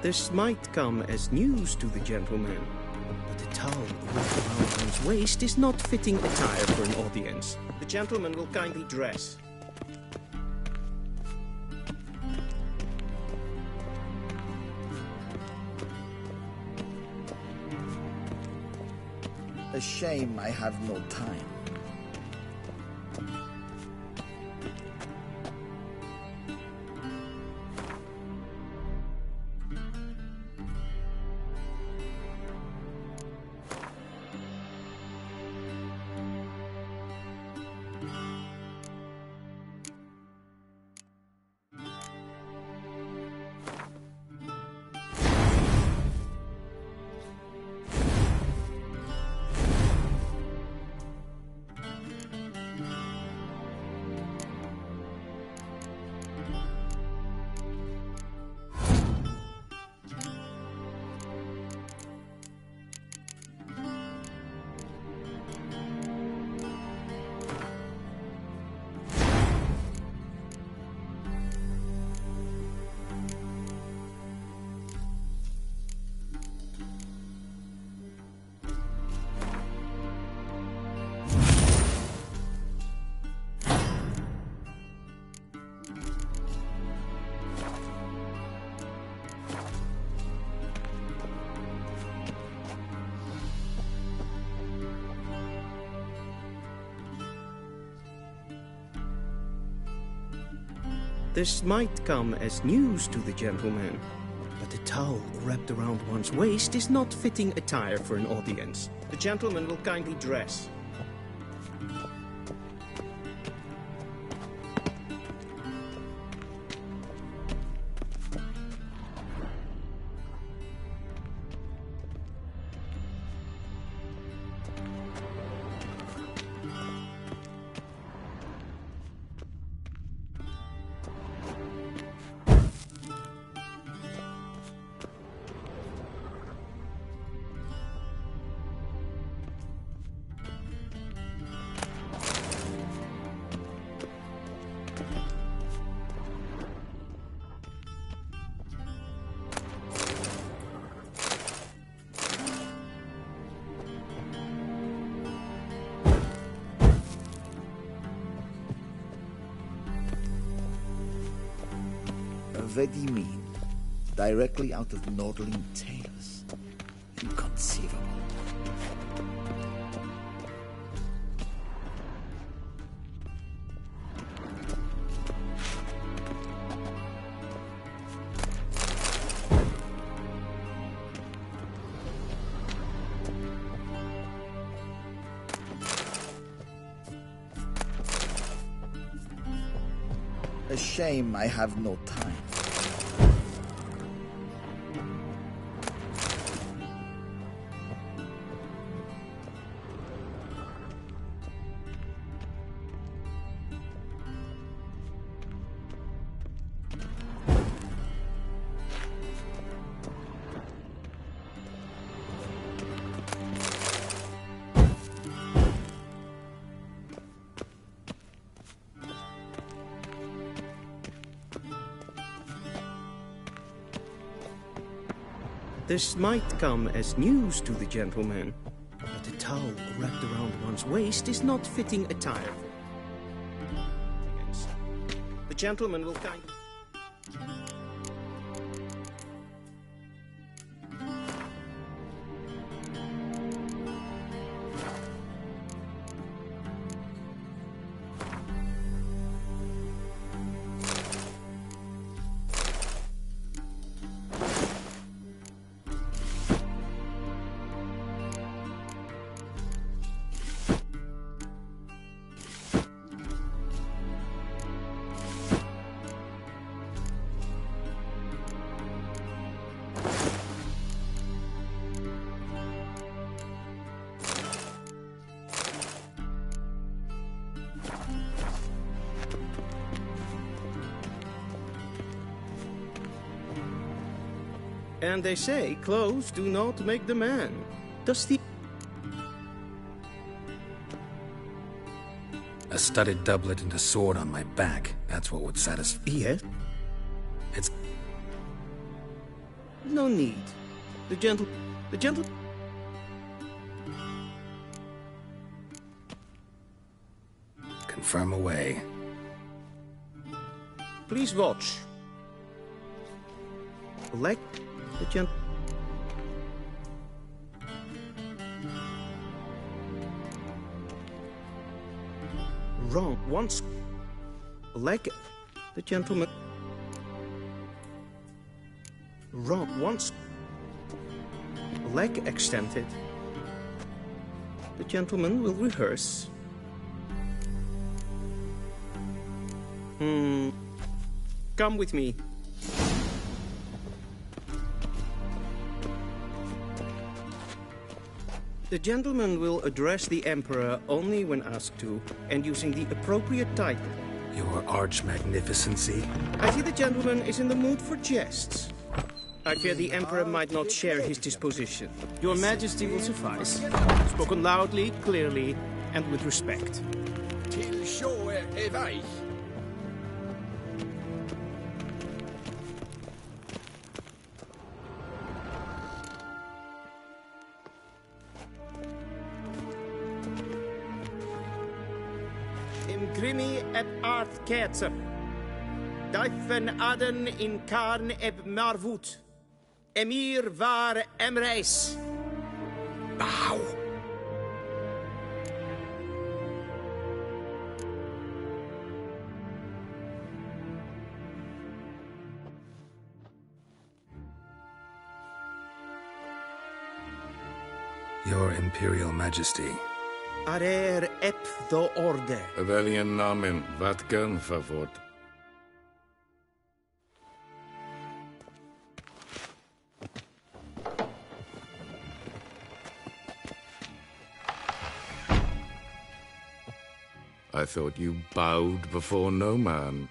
This might come as news to the gentleman, but a towel wrapped around one's waist is not fitting attire for an audience. The gentleman will kindly dress. A shame I have no time. This might come as news to the gentleman, but a towel wrapped around one's waist is not fitting attire for an audience. The gentleman will kindly dress. Very mean. Directly out of Nordling tales. Inconceivable. A shame I have no time. This might come as news to the gentleman, but a towel wrapped around one's waist is not fitting attire. The gentleman will kindly... And they say clothes do not make the man. Does the... A studded doublet and a sword on my back. That's what would satisfy... Yes? It's... No need. The gentle... Confirm away. Please watch. Like the gent... Wrong. Once. Like the gentleman. Wrong. Once. Leg extended. The gentleman will rehearse. Come with me. The gentleman will address the Emperor only when asked to, and using the appropriate title. Your Arch-Magnificency? I see the gentleman is in the mood for jests. I fear the Emperor might not share his disposition. Your Majesty will suffice. Spoken loudly, clearly, and with respect. Till shore éveil. Grimi eb art ketzer. Dijfen aden in karn eb marvoet. Emir var emreis. Bow. Your Imperial Majesty. Arer ep do orde. Weljen namen, wat kan favort? I thought you bowed before no man.